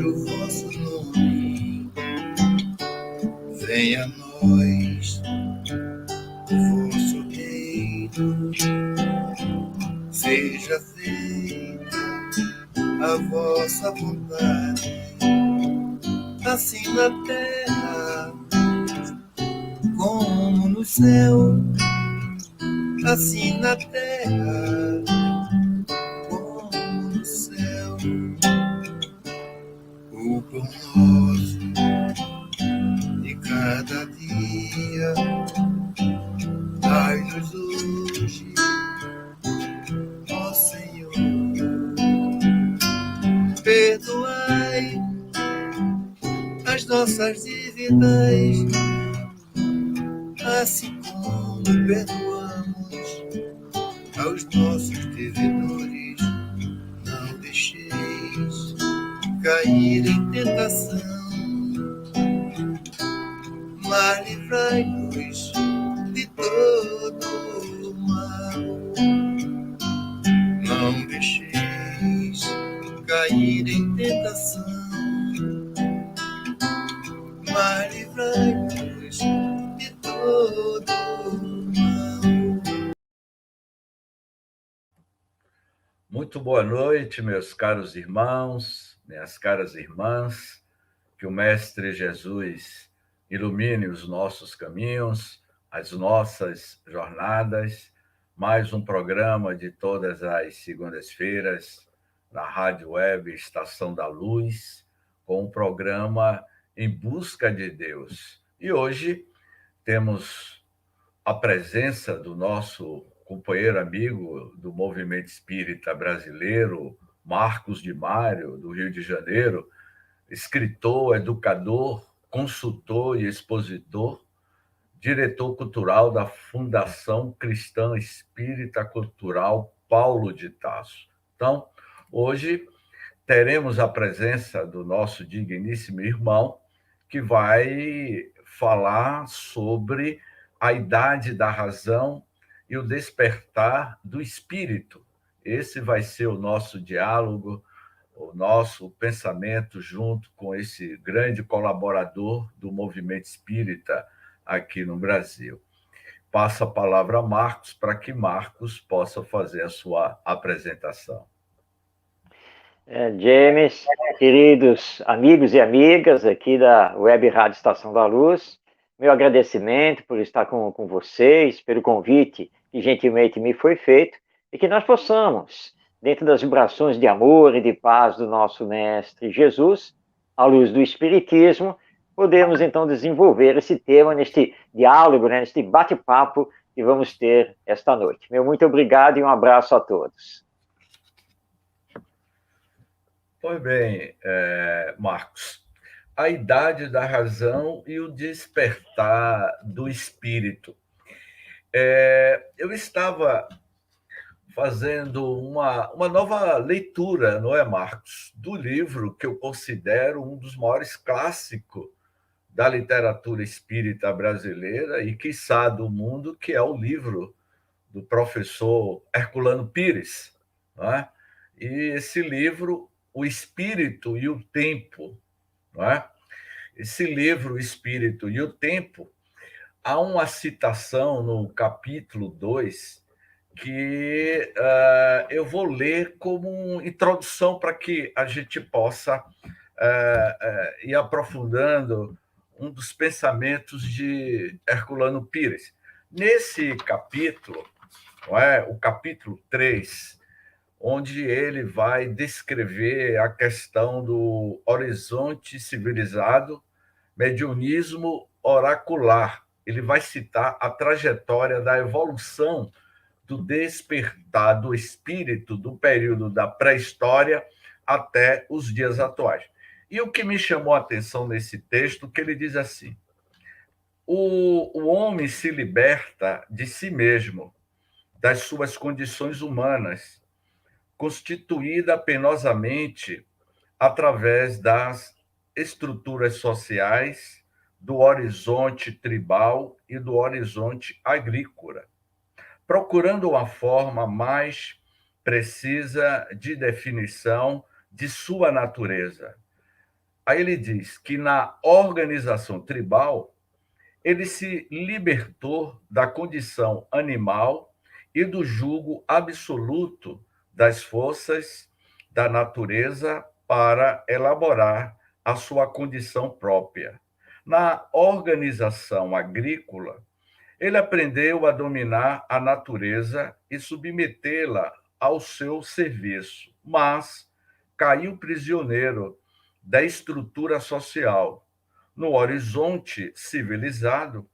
o vosso nome, venha a nós o vosso reino, seja feita a vossa vontade, assim na terra como no céu, assim na terra como no céu. O pão nosso de cada dia dai-nos hoje, ó Senhor. Perdoai as nossas dívidas, assim como perdoamos aos nossos devedores. Não deixeis cair em tentação, mas livrai-nos de todo o mal. Não deixeis cair em tentação, mas livrai-nos de todo o mal. Muito boa noite, meus caros irmãos, minhas caras irmãs. Que o Mestre Jesus ilumine os nossos caminhos, as nossas jornadas. Mais um programa de todas as segundas-feiras na Rádio Web Estação da Luz, com o programa Em Busca de Deus. E hoje temos a presença do nosso companheiro amigo do Movimento Espírita Brasileiro, Marcos de Mário, do Rio de Janeiro, escritor, educador, consultor e expositor, diretor cultural da Fundação Cristã Espírita Cultural Paulo de Tarso. Então, hoje teremos a presença do nosso digníssimo irmão, que vai falar sobre a idade da razão e o despertar do espírito. Esse vai ser o nosso diálogo, o nosso pensamento junto com esse grande colaborador do movimento espírita aqui no Brasil. Passo a palavra a Marcos para que Marcos possa fazer a sua apresentação. James, queridos amigos e amigas aqui da Web Rádio Estação da Luz, meu agradecimento por estar com vocês, pelo convite que gentilmente me foi feito, e que nós possamos, dentro das vibrações de amor e de paz do nosso Mestre Jesus, à luz do Espiritismo, podemos então desenvolver esse tema neste diálogo, neste bate-papo que vamos ter esta noite. Meu muito obrigado e um abraço a todos. Pois bem, Marcos, a idade da razão e o despertar do espírito. Eu estava fazendo uma nova leitura, não é, Marcos, do livro que eu considero um dos maiores clássicos da literatura espírita brasileira e, quiçá, do mundo, que é o livro do professor Herculano Pires, não é? E esse livro, O Espírito e o Tempo, não é? Esse livro, O Espírito e o Tempo, há uma citação no capítulo 2 que eu vou ler como uma introdução para que a gente possa ir aprofundando um dos pensamentos de Herculano Pires. Nesse capítulo, não é? O capítulo 3, onde ele vai descrever a questão do horizonte civilizado, mediunismo oracular. Ele vai citar a trajetória da evolução do despertar do espírito do período da pré-história até os dias atuais. E o que me chamou a atenção nesse texto, que ele diz assim: o homem se liberta de si mesmo, das suas condições humanas, constituída penosamente através das estruturas sociais, do horizonte tribal e do horizonte agrícola, procurando uma forma mais precisa de definição de sua natureza, Aí ele diz que na organização tribal, ele se libertou da condição animal e do jugo absoluto das forças da natureza para elaborar a sua condição própria. Na organização agrícola, ele aprendeu a dominar a natureza e submetê-la ao seu serviço, mas caiu prisioneiro da estrutura social. No horizonte civilizado,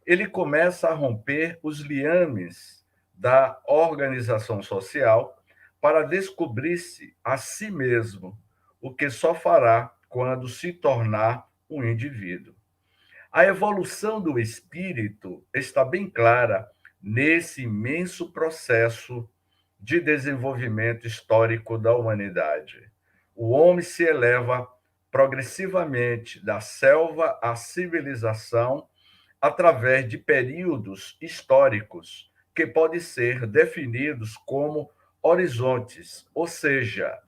ele começa a romper os liames da organização social para descobrir-se a si mesmo, o que só fará quando se tornar um indivíduo. A evolução do espírito está bem clara nesse imenso processo de desenvolvimento histórico da humanidade. O homem se eleva progressivamente da selva à civilização através de períodos históricos que podem ser definidos como horizontes, ou seja,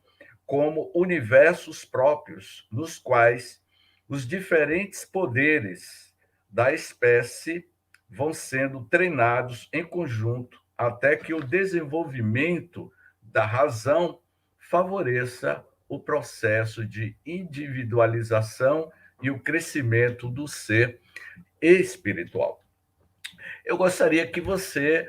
como universos próprios, nos quais os diferentes poderes da espécie vão sendo treinados em conjunto até que o desenvolvimento da razão favoreça o processo de individualização e o crescimento do ser espiritual. Eu gostaria que você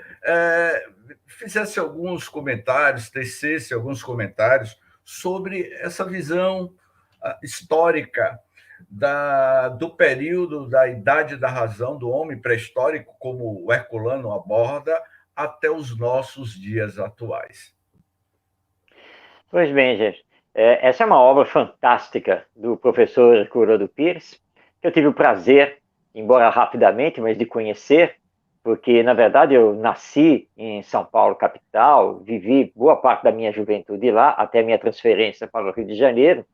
fizesse alguns comentários, tecesse alguns comentários sobre essa visão histórica do período da Idade da Razão, do homem pré-histórico, como o Herculano aborda, até os nossos dias atuais. Pois bem, gente, essa é uma obra fantástica do professor Herculano Pires, que eu tive o prazer, embora rapidamente, mas de conhecer, porque, na verdade, eu nasci em São Paulo, capital, vivi boa parte da minha juventude lá, até a minha transferência para o Rio de Janeiro,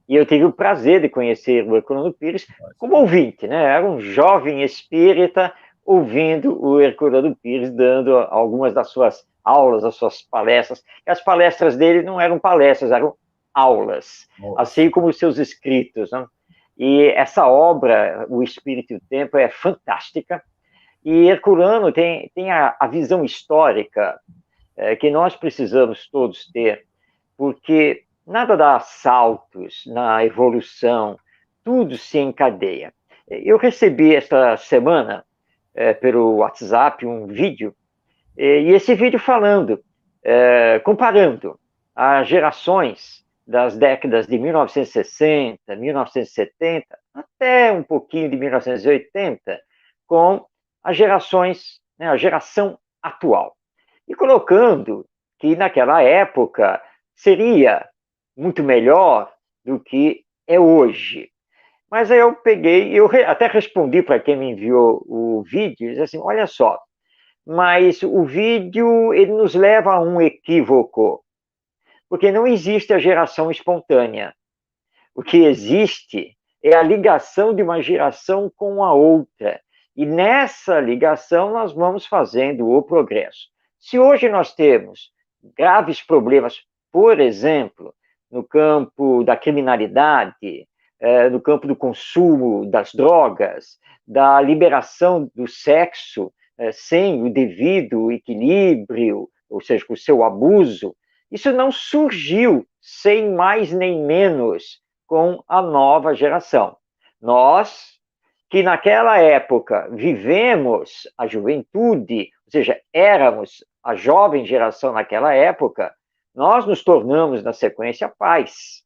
e eu tive o prazer de conhecer o Herculano Pires como ouvinte, né? Era um jovem espírita ouvindo o Herculano Pires dando algumas das suas aulas, as suas palestras. E as palestras dele não eram palestras, eram aulas, assim como os seus escritos, né? E essa obra, O Espírito e o Tempo, é fantástica. E Herculano tem a visão histórica que nós precisamos todos ter, porque nada dá saltos na evolução, tudo se encadeia. Eu recebi esta semana, pelo WhatsApp, um vídeo, e esse vídeo falando, comparando as gerações das décadas de 1960, 1970, até um pouquinho de 1980, com as gerações, né, a geração atual. E colocando que naquela época seria muito melhor do que é hoje. Mas aí eu peguei, eu até respondi para quem me enviou o vídeo, disse assim, olha só, mas o vídeo ele nos leva a um equívoco, porque não existe a geração espontânea. O que existe é a ligação de uma geração com a outra. E nessa ligação nós vamos fazendo o progresso. Se hoje nós temos graves problemas, por exemplo, no campo da criminalidade, no campo do consumo das drogas, da liberação do sexo sem o devido equilíbrio, ou seja, com o seu abuso, isso não surgiu sem mais nem menos com a nova geração. Nós, que naquela época vivemos a juventude, ou seja, éramos a jovem geração naquela época, nós nos tornamos, na sequência, pais.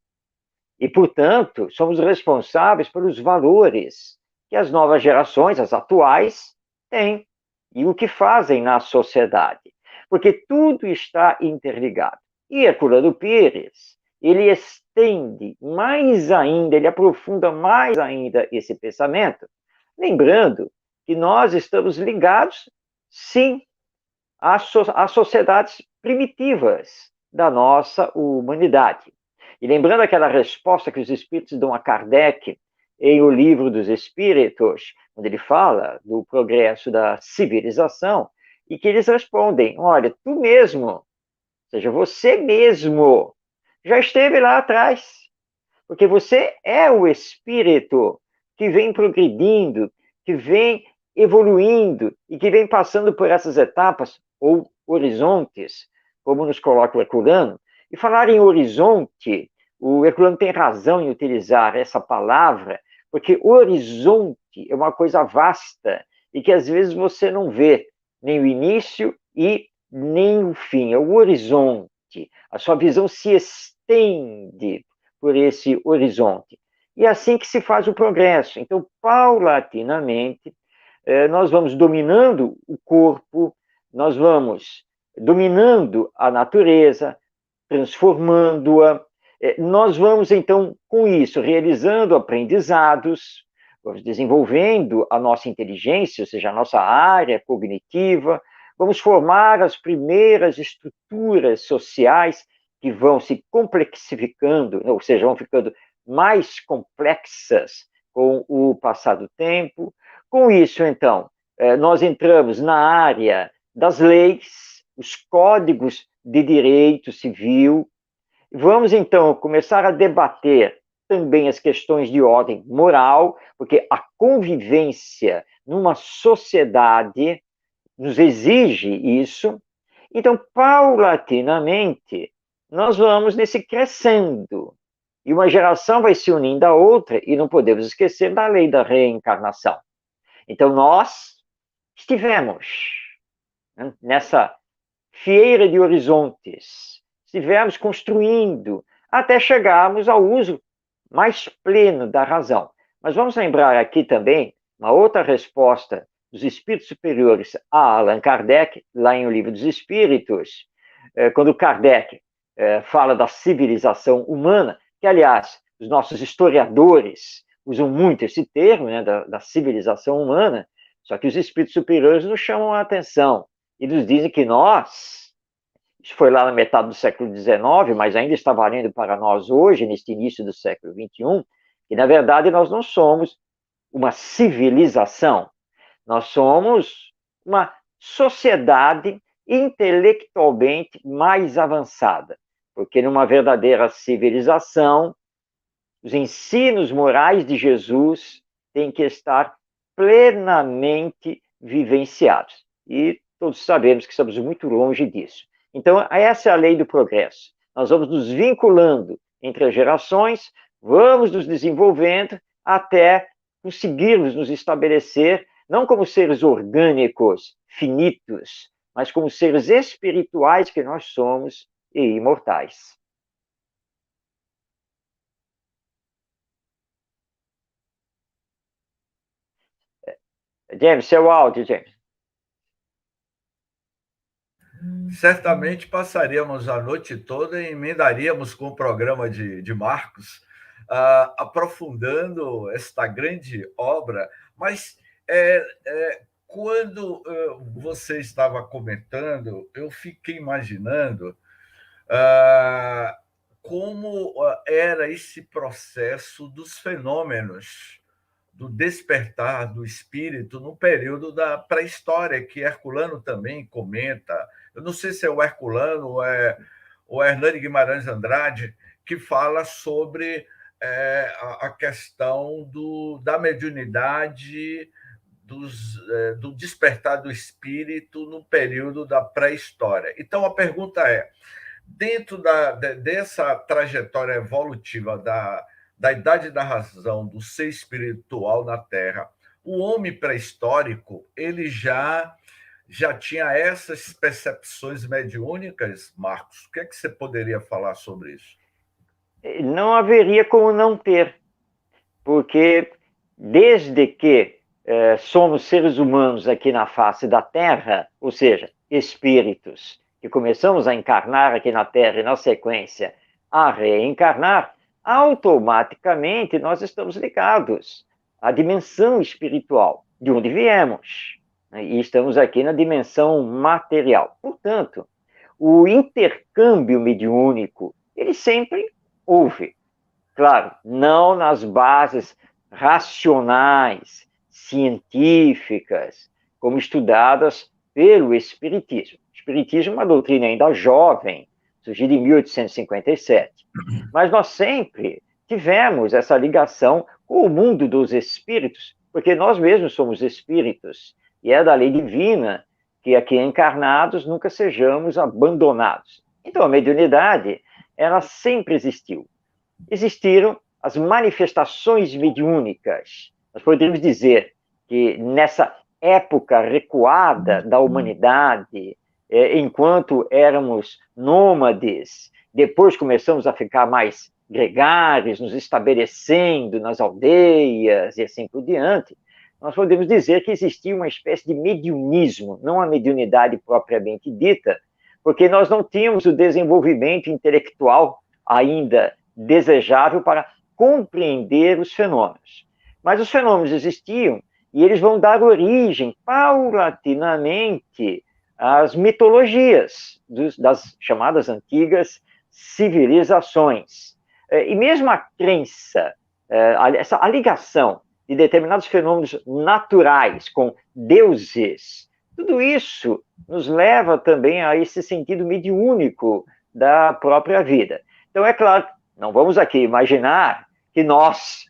E, portanto, somos responsáveis pelos valores que as novas gerações, as atuais, têm e o que fazem na sociedade. Porque tudo está interligado. E Herculano Pires, ele estende mais ainda, ele aprofunda mais ainda esse pensamento, lembrando que nós estamos ligados, sim, às sociedades primitivas da nossa humanidade. E lembrando aquela resposta que os espíritos dão a Kardec em O Livro dos Espíritos, onde ele fala do progresso da civilização, e que eles respondem, olha, tu mesmo, ou seja, você mesmo, já esteve lá atrás. porque você é o espírito que vem progredindo, que vem evoluindo e que vem passando por essas etapas ou horizontes, como nos coloca o Herculano. E falar em horizonte, o Herculano tem razão em utilizar essa palavra, porque horizonte é uma coisa vasta e que às vezes você não vê nem o início e nem o fim. É o horizonte. A sua visão se estende por esse horizonte. E é assim que se faz o progresso. Então, paulatinamente, nós vamos dominando o corpo, nós vamos dominando a natureza, transformando-a. Nós vamos, então, com isso, realizando aprendizados, vamos desenvolvendo a nossa inteligência, ou seja, a nossa área cognitiva, vamos formar as primeiras estruturas sociais que vão se complexificando, ou seja, vão ficando mais complexas com o passar do tempo. Com isso, então, nós entramos na área das leis, os códigos de direito civil. Vamos, então, começar a debater também as questões de ordem moral, porque a convivência numa sociedade nos exige isso. Então, paulatinamente, nós vamos nesse crescendo. E uma geração vai se unindo à outra, e não podemos esquecer da lei da reencarnação. Então, nós estivemos nessa fieira de horizontes, estivemos construindo, até chegarmos ao uso mais pleno da razão. Mas vamos lembrar aqui também uma outra resposta dos espíritos superiores a Allan Kardec, lá em O Livro dos Espíritos, quando Kardec fala da civilização humana, que, aliás, os nossos historiadores usam muito esse termo, né, da civilização humana, só que os espíritos superiores nos chamam a atenção e nos dizem que nós, isso foi lá na metade do século XIX, mas ainda está valendo para nós hoje, neste início do século XXI, que, na verdade, nós não somos uma civilização, nós somos uma sociedade intelectualmente mais avançada, porque numa verdadeira civilização, os ensinos morais de Jesus têm que estar plenamente vivenciados. E todos sabemos que estamos muito longe disso. Então, essa é a lei do progresso. Nós vamos nos vinculando entre as gerações, vamos nos desenvolvendo até conseguirmos nos estabelecer, não como seres orgânicos, finitos, mas como seres espirituais que nós somos e imortais. James, seu áudio, James. Certamente passaríamos a noite toda e emendaríamos com o programa de Marcos, aprofundando esta grande obra, mas quando você estava comentando, eu fiquei imaginando como era esse processo dos fenômenos do despertar do espírito no período da pré-história, que Herculano também comenta. Eu não sei se é o Herculano ou é o Hernani Guimarães Andrade, que fala sobre a questão da mediunidade, do despertar do espírito no período da pré-história. Então, a pergunta é, dentro dessa trajetória evolutiva da idade da razão, do ser espiritual na Terra, o homem pré-histórico ele já tinha essas percepções mediúnicas, Marcos? O que é que você poderia falar sobre isso? Não haveria como não ter, porque desde que somos seres humanos aqui na face da Terra, ou seja, espíritos, que começamos a encarnar aqui na Terra e, na sequência, a reencarnar, automaticamente nós estamos ligados à dimensão espiritual, de onde viemos, né? E estamos aqui na dimensão material. Portanto, o intercâmbio mediúnico, ele sempre houve. Claro, não nas bases racionais, científicas, como estudadas pelo Espiritismo. O Espiritismo é uma doutrina ainda jovem, surgida em 1857. Mas nós sempre tivemos essa ligação com o mundo dos espíritos, porque nós mesmos somos espíritos, e é da lei divina que aqui encarnados nunca sejamos abandonados. Então, a mediunidade, ela sempre existiu. Existiram as manifestações mediúnicas. Nós poderíamos dizer que nessa época recuada da humanidade, enquanto éramos nômades, depois começamos a ficar mais gregários, nos estabelecendo nas aldeias e assim por diante, nós podemos dizer que existia uma espécie de mediunismo, não a mediunidade propriamente dita, porque nós não tínhamos o desenvolvimento intelectual ainda desejável para compreender os fenômenos. Mas os fenômenos existiam e eles vão dar origem, paulatinamente, às mitologias das chamadas antigas civilizações. E mesmo a crença, a ligação de determinados fenômenos naturais com deuses, tudo isso nos leva também a esse sentido mediúnico da própria vida. Então, é claro, não vamos aqui imaginar que nós,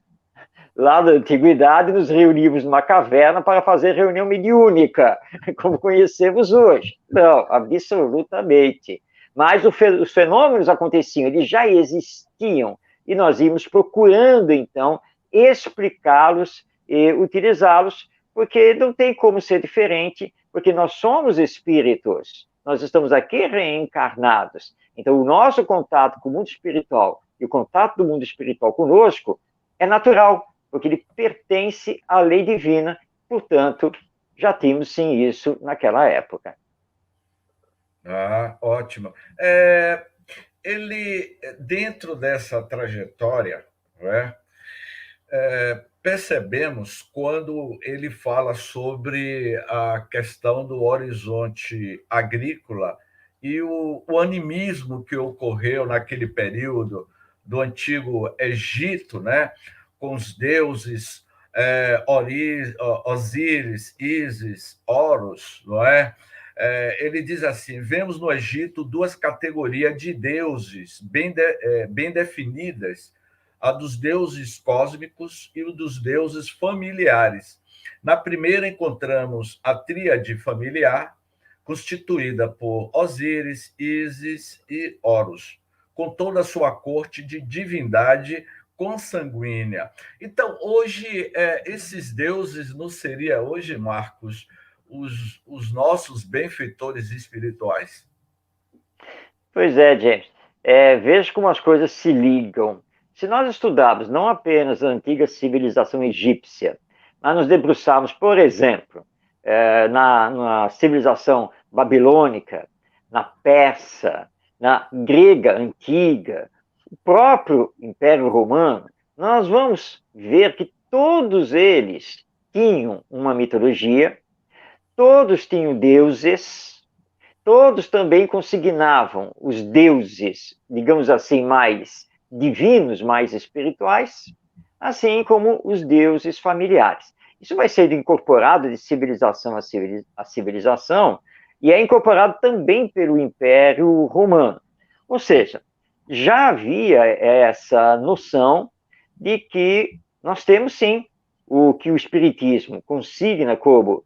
lá da antiguidade, nos reunimos numa caverna para fazer reunião mediúnica, como conhecemos hoje. Não, absolutamente. Mas os fenômenos aconteciam, eles já existiam, e nós íamos procurando, então, explicá-los e utilizá-los, porque não tem como ser diferente, porque nós somos espíritos, nós estamos aqui reencarnados. Então, o nosso contato com o mundo espiritual e o contato do mundo espiritual conosco é natural, porque ele pertence à lei divina, portanto, já tínhamos sim isso naquela época. Ah, ótimo. Ele, dentro dessa trajetória, né, percebemos quando ele fala sobre a questão do horizonte agrícola e o animismo que ocorreu naquele período do antigo Egito, né, com os deuses Osíris, Ísis, Horus, não é? Ele diz assim: vemos no Egito duas categorias de deuses bem definidas, a dos deuses cósmicos e o dos deuses familiares. Na primeira encontramos a tríade familiar, constituída por Osíris, Ísis e Horus, com toda a sua corte de divindade consanguínea. Então, hoje, esses deuses não seriam, hoje, Marcos, os nossos benfeitores espirituais? Pois é, James. Veja como as coisas se ligam. Se nós estudarmos não apenas a antiga civilização egípcia, mas nos debruçarmos, por exemplo, na civilização babilônica, na persa, na grega antiga, o próprio Império Romano, nós vamos ver que todos eles tinham uma mitologia, todos tinham deuses, todos também consignavam os deuses, digamos assim, mais divinos, mais espirituais, assim como os deuses familiares. Isso vai sendo incorporado de civilização a civilização e é incorporado também pelo Império Romano. Ou seja, já havia essa noção de que nós temos, sim, o que o Espiritismo consigna como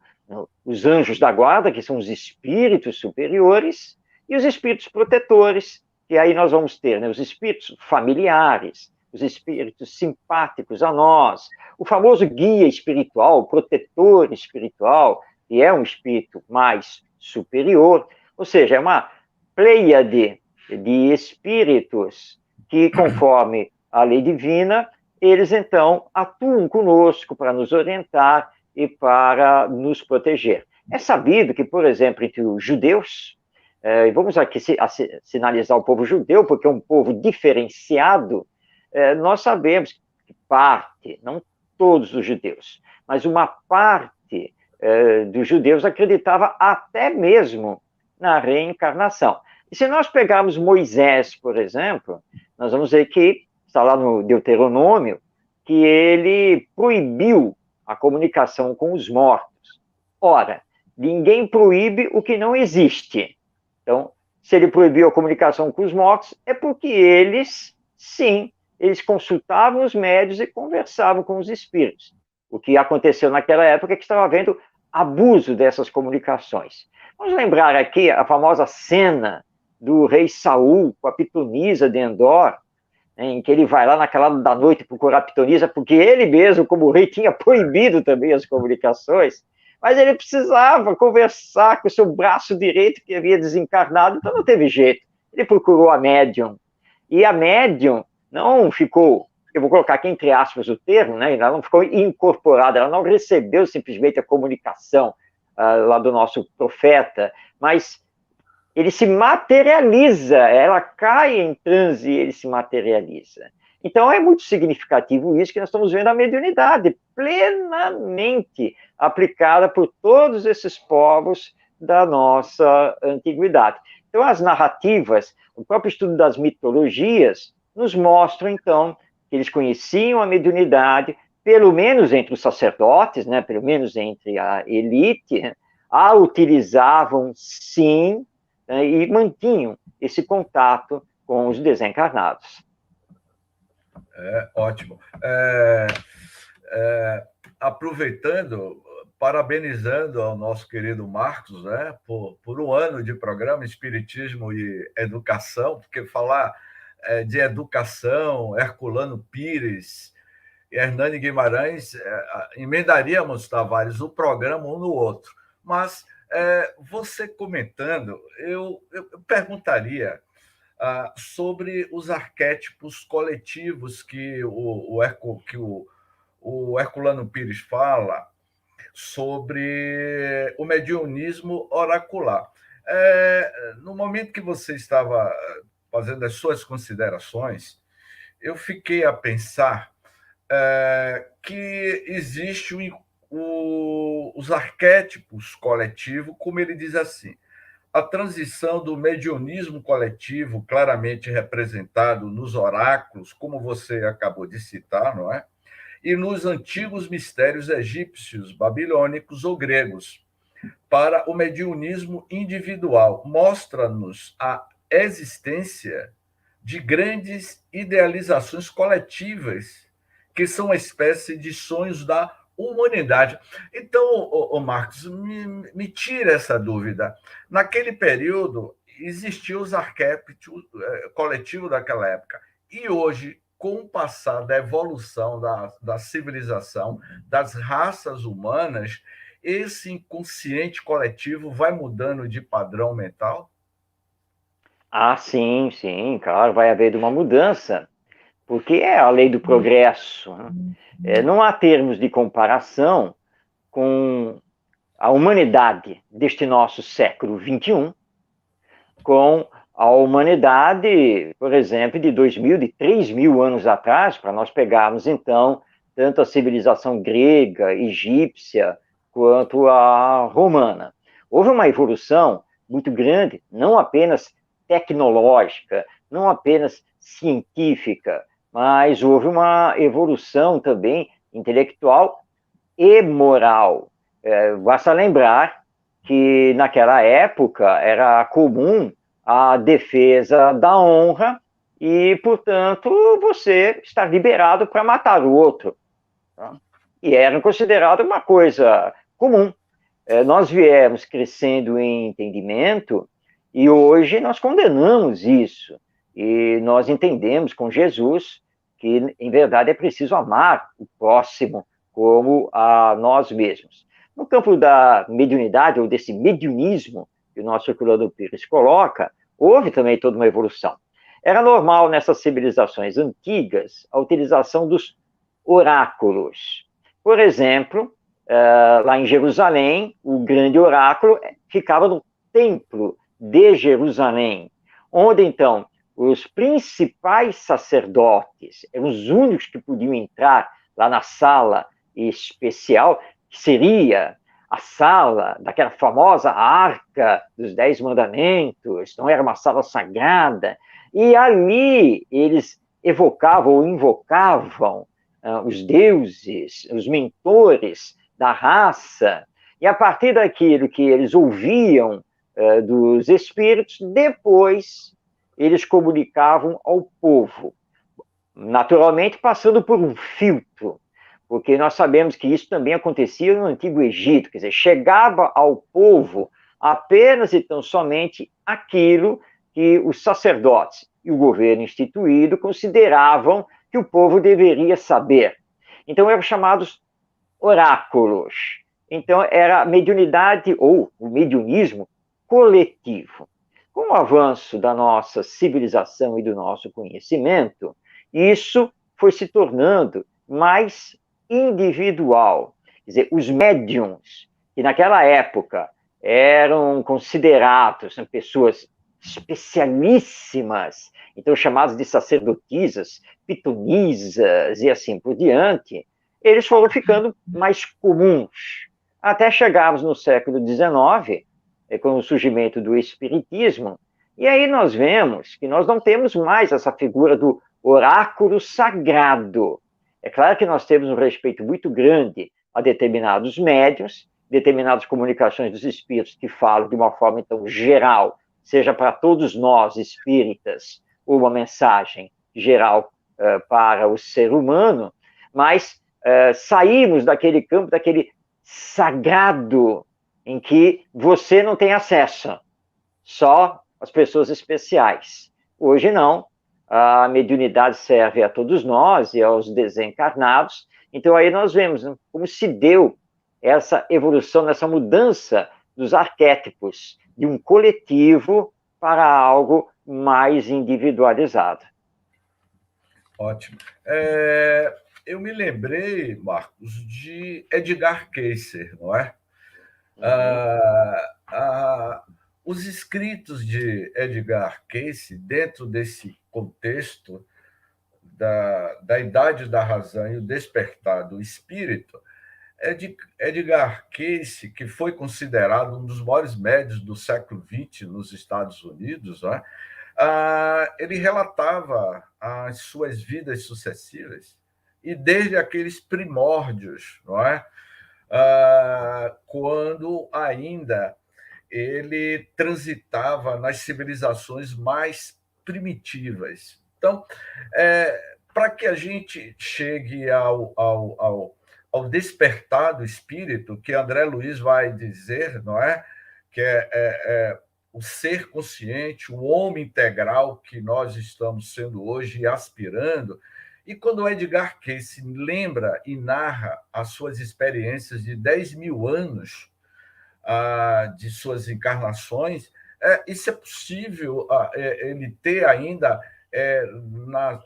os anjos da guarda, que são os espíritos superiores, e os espíritos protetores, que aí nós vamos ter, né, os espíritos familiares, os espíritos simpáticos a nós, o famoso guia espiritual, o protetor espiritual, que é um espírito mais superior, ou seja, é uma pleiade de espíritos que, conforme a lei divina, eles então atuam conosco para nos orientar e para nos proteger. É sabido que, por exemplo, entre os judeus, e vamos aqui sinalizar o povo judeu, porque é um povo diferenciado, nós sabemos que parte, não todos os judeus, mas uma parte dos judeus acreditava até mesmo na reencarnação. E se nós pegarmos Moisés, por exemplo, nós vamos ver que, está lá no Deuteronômio, que ele proibiu a comunicação com os mortos. Ora, ninguém proíbe o que não existe. Então, se ele proibiu a comunicação com os mortos, é porque eles, sim, eles consultavam os médios e conversavam com os espíritos. O que aconteceu naquela época é que estava havendo abuso dessas comunicações. Vamos lembrar aqui a famosa cena do rei Saul com a pitonisa de Endor, em que ele vai lá naquela da noite procurar a pitonisa, porque ele mesmo, como rei, tinha proibido também as comunicações, mas ele precisava conversar com o seu braço direito, que havia desencarnado, então não teve jeito. Ele procurou a médium, e a médium não ficou, eu vou colocar aqui entre aspas o termo, né? Ela não ficou incorporada, ela não recebeu simplesmente a comunicação lá do nosso profeta, mas ele se materializa, ela cai em transe e ele se materializa. Então é muito significativo isso, que nós estamos vendo a mediunidade plenamente aplicada por todos esses povos da nossa antiguidade. Então as narrativas, o próprio estudo das mitologias, nos mostram então que eles conheciam a mediunidade, pelo menos entre os sacerdotes, né, pelo menos entre a elite, a utilizavam sim, e mantinham esse contato com os desencarnados. Ótimo. Aproveitando, parabenizando ao nosso querido Marcos, né, por um ano de programa Espiritismo e Educação, porque falar de educação, Herculano Pires e Hernani Guimarães, emendaríamos, Tavares, o programa um no outro. Mas você comentando, eu perguntaria sobre os arquétipos coletivos que o Herculano Pires fala sobre o mediunismo oracular. No momento que você estava fazendo as suas considerações, eu fiquei a pensar que existe os arquétipos coletivos, como ele diz assim, a transição do mediunismo coletivo, claramente representado nos oráculos, como você acabou de citar, não é? E nos antigos mistérios egípcios, babilônicos ou gregos, para o mediunismo individual. Mostra-nos a existência de grandes idealizações coletivas, que são uma espécie de sonhos da humanidade. Então, Marcos, me tira essa dúvida. Naquele período, existiam os arquétipos coletivos daquela época. E hoje, com o passar da evolução da civilização, das raças humanas, esse inconsciente coletivo vai mudando de padrão mental? Ah, sim, sim, claro, vai haver uma mudança, porque é a lei do progresso, né? Não há termos de comparação com a humanidade deste nosso século XXI com a humanidade, por exemplo, de 2.000, de 3.000 anos atrás, para nós pegarmos, então, tanto a civilização grega, egípcia, quanto a romana. Houve uma evolução muito grande, não apenas tecnológica, não apenas científica, mas houve uma evolução também intelectual e moral. Basta lembrar que naquela época era comum a defesa da honra e, portanto, você está liberado para matar o outro. Tá? E era considerado uma coisa comum. Nós viemos crescendo em entendimento e hoje nós condenamos isso. E nós entendemos com Jesus que, em verdade, é preciso amar o próximo como a nós mesmos. No campo da mediunidade, ou desse mediunismo que o nosso Herculano Pires coloca, houve também toda uma evolução. Era normal nessas civilizações antigas a utilização dos oráculos. Por exemplo, lá em Jerusalém, o grande oráculo ficava no Templo de Jerusalém, onde então os principais sacerdotes eram os únicos que podiam entrar lá na sala especial, que seria a sala daquela famosa Arca dos 10 Mandamentos, não era uma sala sagrada, e ali eles evocavam ou invocavam os deuses, os mentores da raça, e a partir daquilo que eles ouviam dos espíritos, depois eles comunicavam ao povo. naturalmente passando por um filtro, porque nós sabemos que isso também acontecia no Antigo Egito, quer dizer, chegava ao povo apenas e tão somente aquilo que os sacerdotes e o governo instituído consideravam que o povo deveria saber. Então, eram chamados oráculos. Então, era a mediunidade ou o mediunismo coletivo. Com o avanço da nossa civilização e do nosso conhecimento, isso foi se tornando mais individual. Quer dizer, os médiums, que naquela época eram considerados pessoas especialíssimas, então chamadas de sacerdotisas, pitonisas e assim por diante, eles foram ficando mais comuns. Até chegarmos no século XIX, com o surgimento do Espiritismo, e aí nós vemos que nós não temos mais essa figura do oráculo sagrado. É claro que nós temos um respeito muito grande a determinados médiuns, determinadas comunicações dos espíritos que falam de uma forma, então, geral, seja para todos nós espíritas, uma mensagem geral para o ser humano, mas saímos daquele campo, daquele sagrado, em que você não tem acesso, só as pessoas especiais. Hoje não, a mediunidade serve a todos nós e aos desencarnados, então aí nós vemos como se deu essa evolução, essa mudança dos arquétipos de um coletivo para algo mais individualizado. Ótimo. Eu me lembrei, Marcos, de Edgar Cayce, não é? Os escritos de Edgar Cayce, dentro desse contexto da idade da razão e o despertar do espírito, Edgar Cayce, que foi considerado um dos maiores médiuns do século XX nos Estados Unidos, não é? Ele relatava as suas vidas sucessivas e desde aqueles primórdios, não é? Quando ainda ele transitava nas civilizações mais primitivas. Então, para que a gente chegue ao despertar do espírito, que André Luiz vai dizer, não é? Que é o ser consciente, o homem integral que nós estamos sendo hoje e aspirando. E quando Edgar Cayce lembra e narra as suas experiências de 10 mil anos de suas encarnações, isso é possível ele ter ainda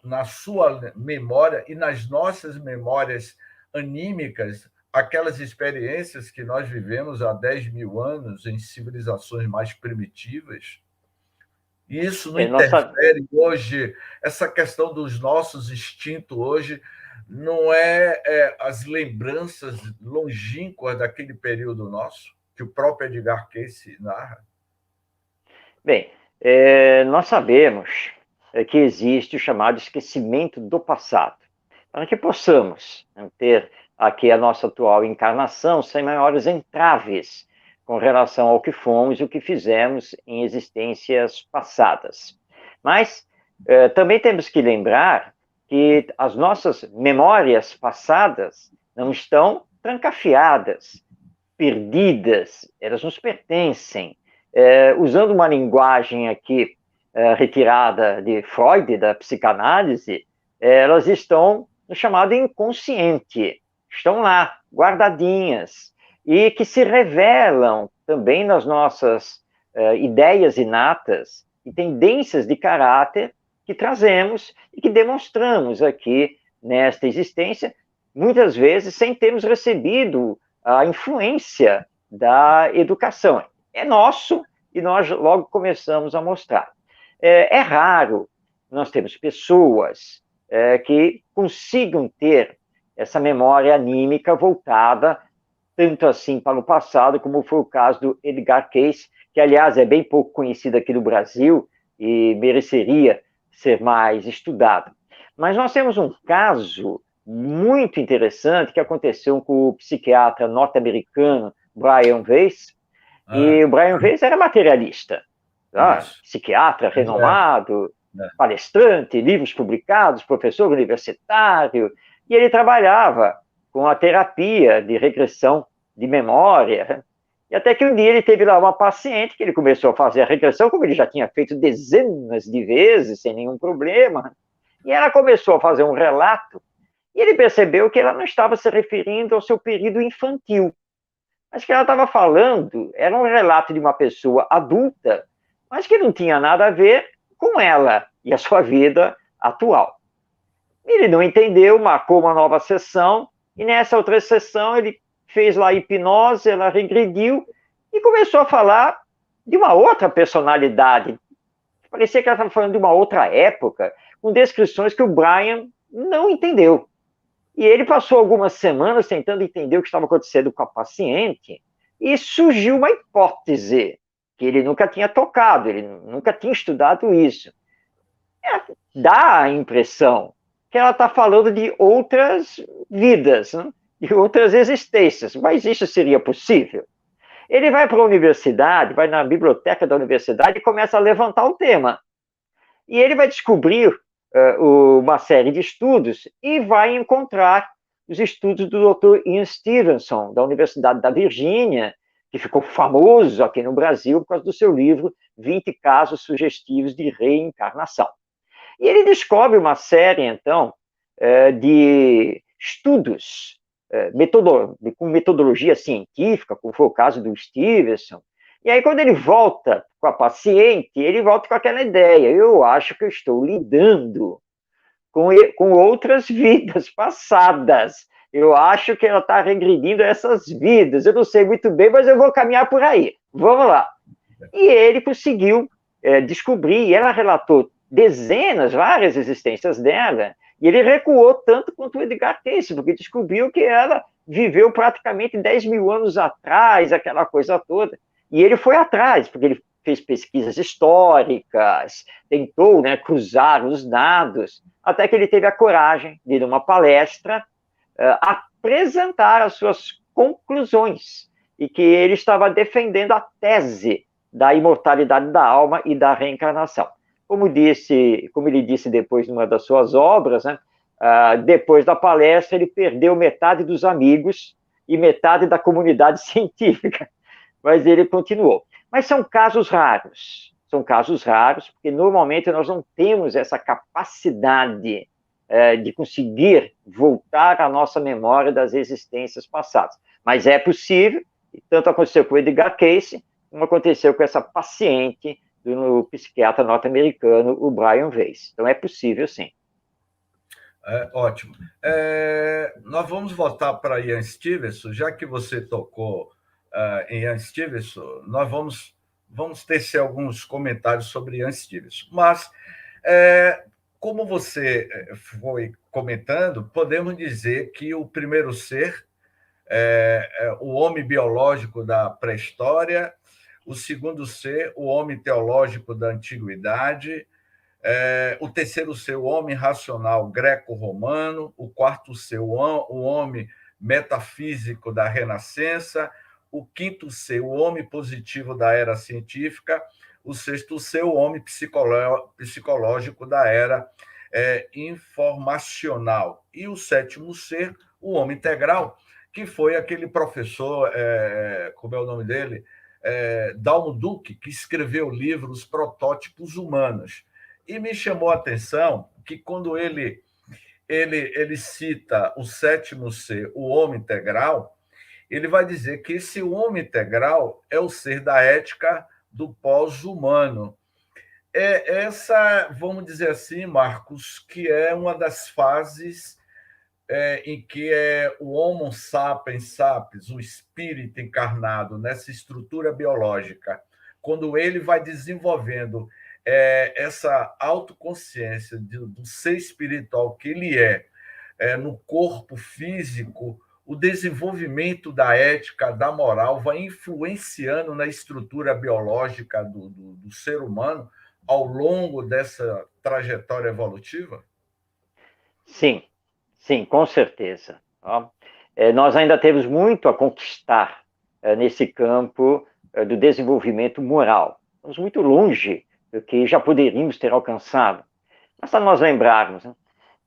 na sua memória e nas nossas memórias anímicas aquelas experiências que nós vivemos há 10 mil anos em civilizações mais primitivas. E isso não interfere hoje, essa questão dos nossos instintos hoje não as lembranças longínquas daquele período nosso, que o próprio Edgar Cayce narra? Bem, nós sabemos que existe o chamado esquecimento do passado, para que possamos ter aqui a nossa atual encarnação sem maiores entraves com relação ao que fomos e o que fizemos em existências passadas. Mas também temos que lembrar que as nossas memórias passadas não estão trancafiadas, perdidas, elas nos pertencem. Usando uma linguagem aqui retirada de Freud, da psicanálise, elas estão no chamado inconsciente, estão lá, guardadinhas, e que se revelam também nas nossas ideias inatas e tendências de caráter que trazemos e que demonstramos aqui nesta existência, muitas vezes sem termos recebido a influência da educação. É nosso e nós logo começamos a mostrar. É raro nós temos pessoas que consigam ter essa memória anímica voltada tanto assim para o passado, como foi o caso do Edgar Cayce, que, aliás, é bem pouco conhecido aqui no Brasil e mereceria ser mais estudado. Mas nós temos um caso muito interessante que aconteceu com o psiquiatra norte-americano Brian Weiss, e o Brian Weiss era materialista, psiquiatra renomado, palestrante, livros publicados, professor universitário, e ele trabalhava com a terapia de regressão de memória. E até que um dia ele teve lá uma paciente que ele começou a fazer a regressão, como ele já tinha feito dezenas de vezes, sem nenhum problema, e ela começou a fazer um relato, e ele percebeu que ela não estava se referindo ao seu período infantil, mas que ela estava falando, era um relato de uma pessoa adulta, mas que não tinha nada a ver com ela e a sua vida atual. Ele não entendeu, marcou uma nova sessão, e nessa outra sessão ele fez lá a hipnose, ela regrediu e começou a falar de uma outra personalidade. Parecia que ela estava falando de uma outra época, com descrições que o Brian não entendeu. E ele passou algumas semanas tentando entender o que estava acontecendo com a paciente, e surgiu uma hipótese que ele nunca tinha tocado, ele nunca tinha estudado isso. Dá a impressão que ela está falando de outras vidas, né? De outras existências, mas isso seria possível? Ele vai para a universidade, vai na biblioteca da universidade e começa a levantar o tema. E ele vai descobrir uma série de estudos e vai encontrar os estudos do Dr. Ian Stevenson, da Universidade da Virgínia, que ficou famoso aqui no Brasil por causa do seu livro 20 Casos Sugestivos de Reencarnação. E ele descobre uma série, então, de estudos com metodologia científica, como foi o caso do Stevenson. E aí, quando ele volta com a paciente, ele volta com aquela ideia: eu acho que eu estou lidando com outras vidas passadas. Eu acho que ela está regredindo essas vidas. Eu não sei muito bem, mas eu vou caminhar por aí. Vamos lá. E ele conseguiu descobrir, e ela relatou várias existências dela, e ele recuou tanto quanto o Edgar Cayce, porque descobriu que ela viveu praticamente 10 mil anos atrás, aquela coisa toda. E ele foi atrás, porque ele fez pesquisas históricas, tentou, né, cruzar os dados, até que ele teve a coragem de, numa palestra, apresentar as suas conclusões, e que ele estava defendendo a tese da imortalidade da alma e da reencarnação. Como ele disse depois numa das suas obras, né, depois da palestra ele perdeu metade dos amigos e metade da comunidade científica, mas ele continuou. Mas são casos raros, porque normalmente nós não temos essa capacidade de conseguir voltar à nossa memória das existências passadas. Mas é possível, e tanto aconteceu com o Edgar Cayce, como aconteceu com essa paciente do psiquiatra norte-americano, o Brian Weiss. Então é possível, sim. Ótimo. Nós vamos voltar para Ian Stevenson, já que você tocou em Ian Stevenson, nós vamos tecer alguns comentários sobre Ian Stevenson. Mas, como você foi comentando, podemos dizer que o primeiro ser é o homem biológico da pré-história, o segundo ser, o homem teológico da antiguidade, o terceiro ser, o homem racional greco-romano, o quarto ser, o homem metafísico da Renascença, o quinto ser, o homem positivo da era científica, o sexto ser, o homem psicológico da era informacional, e o sétimo ser, o homem integral, que foi aquele professor, como é o nome dele? Dalmo Duque, que escreveu o livro Os Protótipos Humanos. E me chamou a atenção que quando ele cita o sétimo ser, o homem integral, ele vai dizer que esse homem integral é o ser da ética do pós-humano. Essa, vamos dizer assim, Marcos, que é uma das fases em que o Homo sapiens sapiens, o espírito encarnado nessa estrutura biológica, quando ele vai desenvolvendo essa autoconsciência do ser espiritual que ele no corpo físico, o desenvolvimento da ética, da moral, vai influenciando na estrutura biológica do ser humano ao longo dessa trajetória evolutiva? Sim, sim, com certeza. Nós ainda temos muito a conquistar nesse campo do desenvolvimento moral. Estamos muito longe que já poderíamos ter alcançado. Basta nós lembrarmos, né,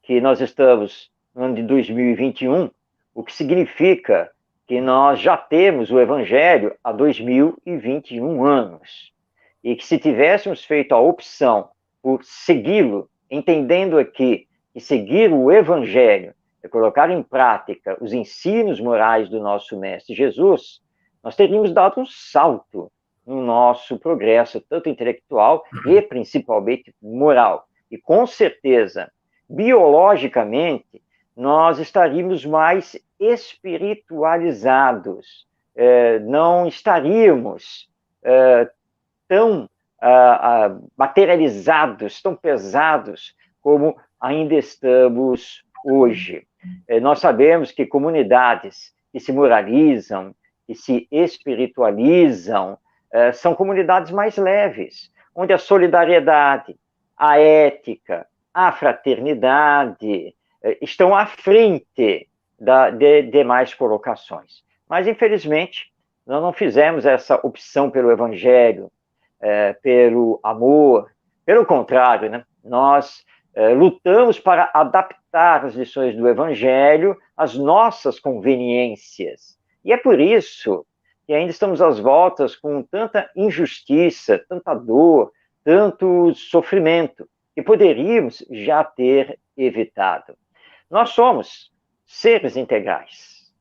que nós estamos no ano de 2021, o que significa que nós já temos o Evangelho há 2021 anos. E que se tivéssemos feito a opção por segui-lo, entendendo aqui que seguir o Evangelho é colocar em prática os ensinos morais do nosso Mestre Jesus, nós teríamos dado um salto no nosso progresso, tanto intelectual e principalmente moral. E com certeza, biologicamente, nós estaríamos mais espiritualizados, não estaríamos tão materializados, tão pesados como ainda estamos hoje. Nós sabemos que comunidades que se moralizam, que se espiritualizam, são comunidades mais leves, onde a solidariedade, a ética, a fraternidade estão à frente de demais colocações. Mas, infelizmente, nós não fizemos essa opção pelo Evangelho, pelo amor. Pelo contrário, né? Nós lutamos para adaptar as lições do Evangelho às nossas conveniências. E é por isso que ainda estamos às voltas com tanta injustiça, tanta dor, tanto sofrimento, que poderíamos já ter evitado. Nós somos seres integrais.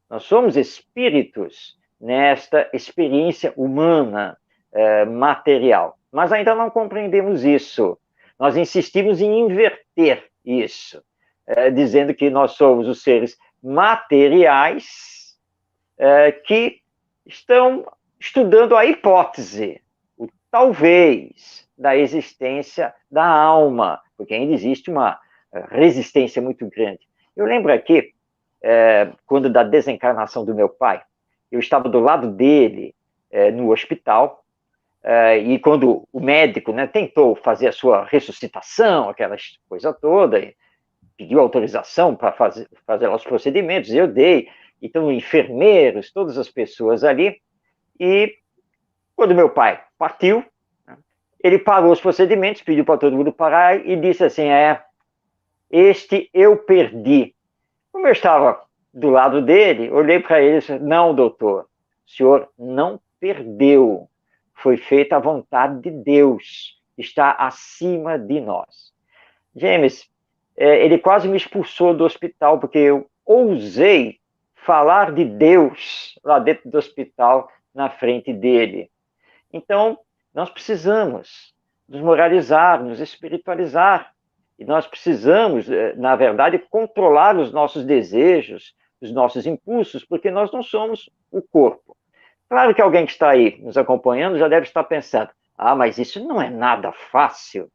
Nós somos espíritos nesta experiência humana, material. Mas ainda não compreendemos isso. Nós insistimos em inverter isso, dizendo que nós somos os seres materiais que estão estudando a hipótese, o talvez, da existência da alma, porque ainda existe uma resistência muito grande. Eu lembro aqui, quando da desencarnação do meu pai, eu estava do lado dele no hospital, e quando o médico, né, tentou fazer a sua ressuscitação, aquela coisa toda, pediu autorização para fazer os procedimentos, eu dei, então enfermeiros, todas as pessoas ali, e quando meu pai partiu, ele parou os procedimentos, pediu para todo mundo parar e disse assim, este eu perdi. Como eu estava do lado dele, olhei para ele e disse, não, doutor, o senhor não perdeu. Foi feita a vontade de Deus, está acima de nós. James, ele quase me expulsou do hospital, porque eu ousei falar de Deus lá dentro do hospital, na frente dele. Então, nós precisamos nos moralizar, nos espiritualizar, e nós precisamos, na verdade, controlar os nossos desejos, os nossos impulsos, porque nós não somos o corpo. Claro que alguém que está aí nos acompanhando já deve estar pensando, mas isso não é nada fácil.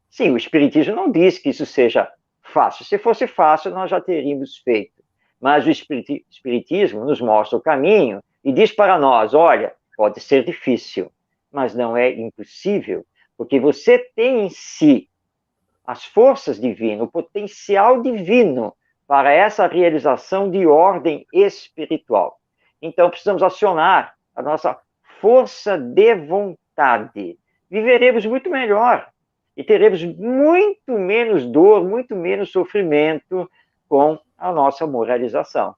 Sim, o Espiritismo não diz que isso seja fácil. Se fosse fácil, nós já teríamos feito. Mas o Espiritismo nos mostra o caminho e diz para nós, olha, pode ser difícil, mas não é impossível, porque você tem em si as forças divinas, o potencial divino para essa realização de ordem espiritual. Então, precisamos acionar a nossa força de vontade. Viveremos muito melhor e teremos muito menos dor, muito menos sofrimento com a nossa moralização.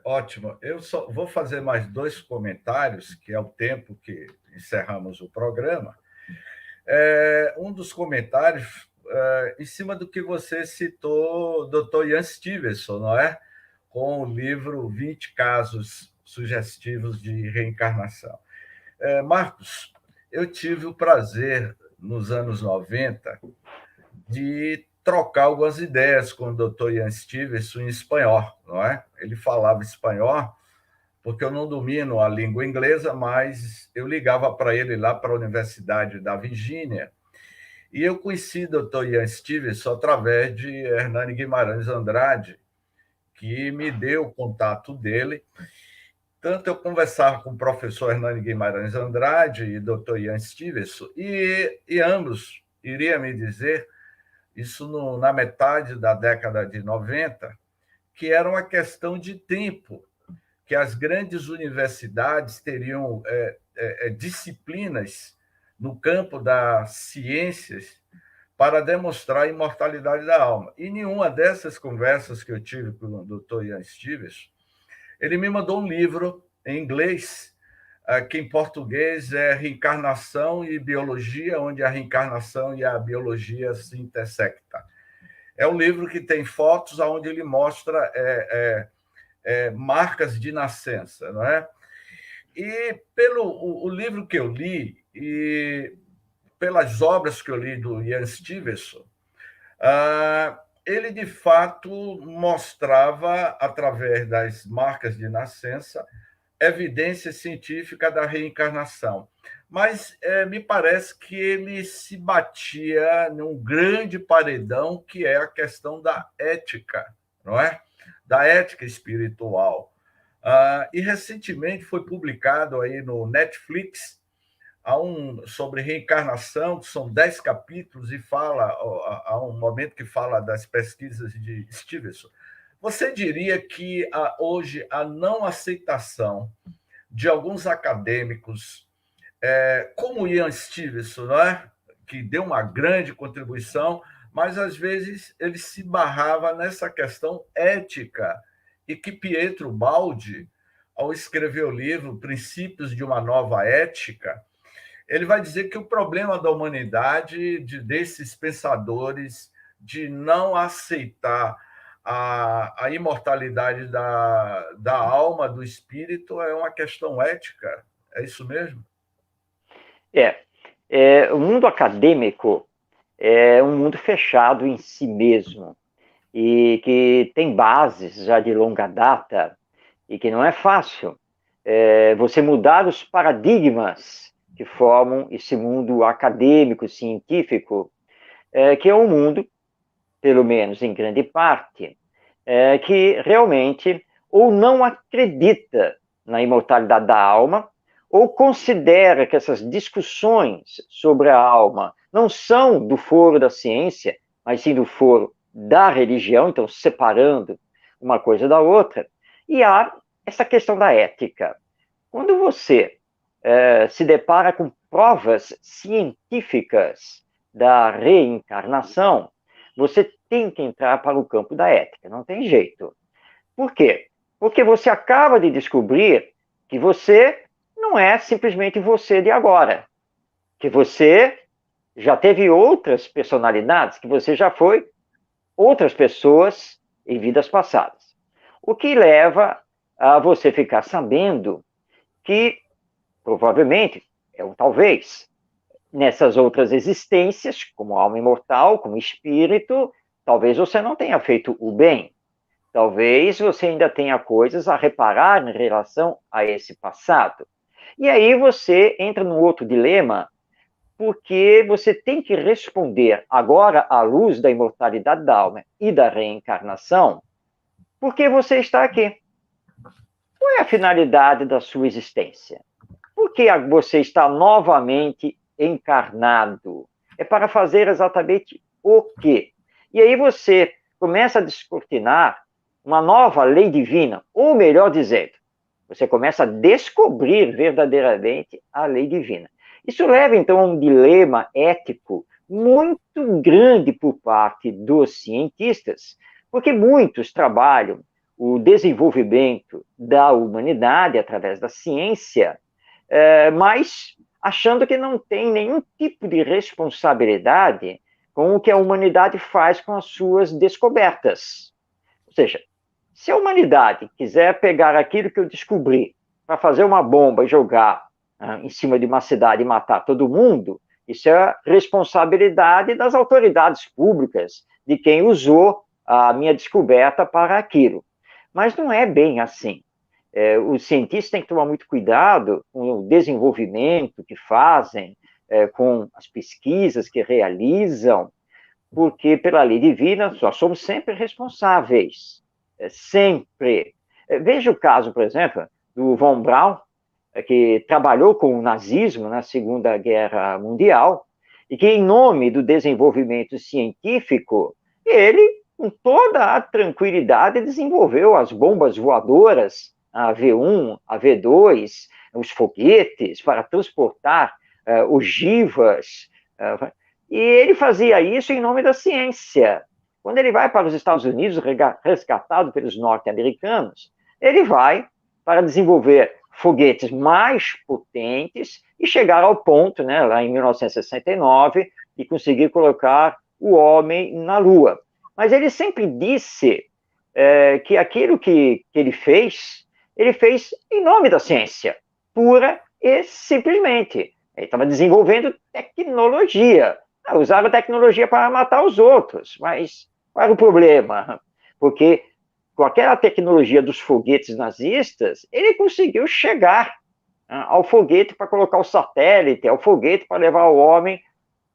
Ótimo. Eu só vou fazer mais 2 comentários, que é o tempo que encerramos o programa. Um dos comentários, em cima do que você citou, Dr. Ian Stevenson, não é? Com o livro 20 Casos Sugestivos de Reencarnação. Marcos, eu tive o prazer, nos anos 90, de trocar algumas ideias com o Dr. Ian Stevenson em espanhol, não é? Ele falava espanhol, porque eu não domino a língua inglesa, mas eu ligava para ele lá para a Universidade da Virgínia, e eu conheci o Dr. Ian Stevenson através de Hernani Guimarães Andrade, que me deu o contato dele. Tanto eu conversava com o professor Hernani Guimarães Andrade e Dr. Ian Stevenson, e ambos iriam me dizer, isso na metade da década de 90, que era uma questão de tempo, que as grandes universidades teriam disciplinas no campo das ciências para demonstrar a imortalidade da alma. E nenhuma dessas conversas que eu tive com o Dr. Ian Stevenson, ele me mandou um livro em inglês, que em português é Reencarnação e Biologia, onde a reencarnação e a biologia se intersectam. É um livro que tem fotos onde ele mostra marcas de nascença, não é? E pelo o livro que eu li e pelas obras que eu li do Ian Stevenson, ele de fato mostrava, através das marcas de nascença, evidência científica da reencarnação. Mas me parece que ele se batia num grande paredão, que é a questão da ética, não é? Da ética espiritual. E recentemente foi publicado aí no Netflix sobre reencarnação, que são 10 capítulos, e há um momento que fala das pesquisas de Stevenson. Você diria que hoje a não aceitação de alguns acadêmicos, como Ian Stevenson, não é? Que deu uma grande contribuição, mas às vezes ele se barrava nessa questão ética, e que Pietro Baldi, ao escrever o livro Princípios de uma Nova Ética, ele vai dizer que o problema da humanidade, desses pensadores, de não aceitar a imortalidade da alma, do espírito, é uma questão ética. É isso mesmo? O mundo acadêmico é um mundo fechado em si mesmo e que tem bases já de longa data e que não é fácil você mudar os paradigmas que formam esse mundo acadêmico, científico, que é um mundo, pelo menos em grande parte, que realmente ou não acredita na imortalidade da alma, ou considera que essas discussões sobre a alma não são do foro da ciência, mas sim do foro da religião, então separando uma coisa da outra. E há essa questão da ética. Quando você se depara com provas científicas da reencarnação, você tem que entrar para o campo da ética, não tem jeito. Por quê? Porque você acaba de descobrir que você não é simplesmente você de agora, que você já teve outras personalidades, que você já foi outras pessoas em vidas passadas. O que leva a você ficar sabendo que, provavelmente, talvez, nessas outras existências, como alma imortal, como espírito, talvez você não tenha feito o bem. Talvez você ainda tenha coisas a reparar em relação a esse passado. E aí você entra num outro dilema, porque você tem que responder agora à luz da imortalidade da alma e da reencarnação, por que você está aqui? Qual é a finalidade da sua existência? Por que você está novamente encarnado? É para fazer exatamente o quê? E aí você começa a descortinar uma nova lei divina, ou melhor dizendo, você começa a descobrir verdadeiramente a lei divina. Isso leva, então, a um dilema ético muito grande por parte dos cientistas, porque muitos trabalham o desenvolvimento da humanidade através da ciência, mas achando que não tem nenhum tipo de responsabilidade com o que a humanidade faz com as suas descobertas. Ou seja, se a humanidade quiser pegar aquilo que eu descobri para fazer uma bomba e jogar em cima de uma cidade e matar todo mundo, isso é responsabilidade das autoridades públicas, de quem usou a minha descoberta para aquilo. Mas não é bem assim. Os cientistas têm que tomar muito cuidado com o desenvolvimento que fazem, com as pesquisas que realizam, porque, pela lei divina, nós somos sempre responsáveis. Sempre. Veja o caso, por exemplo, do von Braun, que trabalhou com o nazismo na Segunda Guerra Mundial, e que, em nome do desenvolvimento científico, ele, com toda a tranquilidade, desenvolveu as bombas voadoras, a V1, a V2, os foguetes, para transportar ogivas, e ele fazia isso em nome da ciência. Quando ele vai para os Estados Unidos, resgatado pelos norte-americanos, ele vai para desenvolver foguetes mais potentes e chegar ao ponto, né, lá em 1969, de conseguir colocar o homem na Lua. Mas ele sempre disse que aquilo que ele fez em nome da ciência, pura e simplesmente. Ele estava desenvolvendo tecnologia. Usaram a tecnologia para matar os outros, mas qual era o problema? Porque com aquela tecnologia dos foguetes nazistas, ele conseguiu chegar ao foguete para colocar o satélite, ao foguete para levar o homem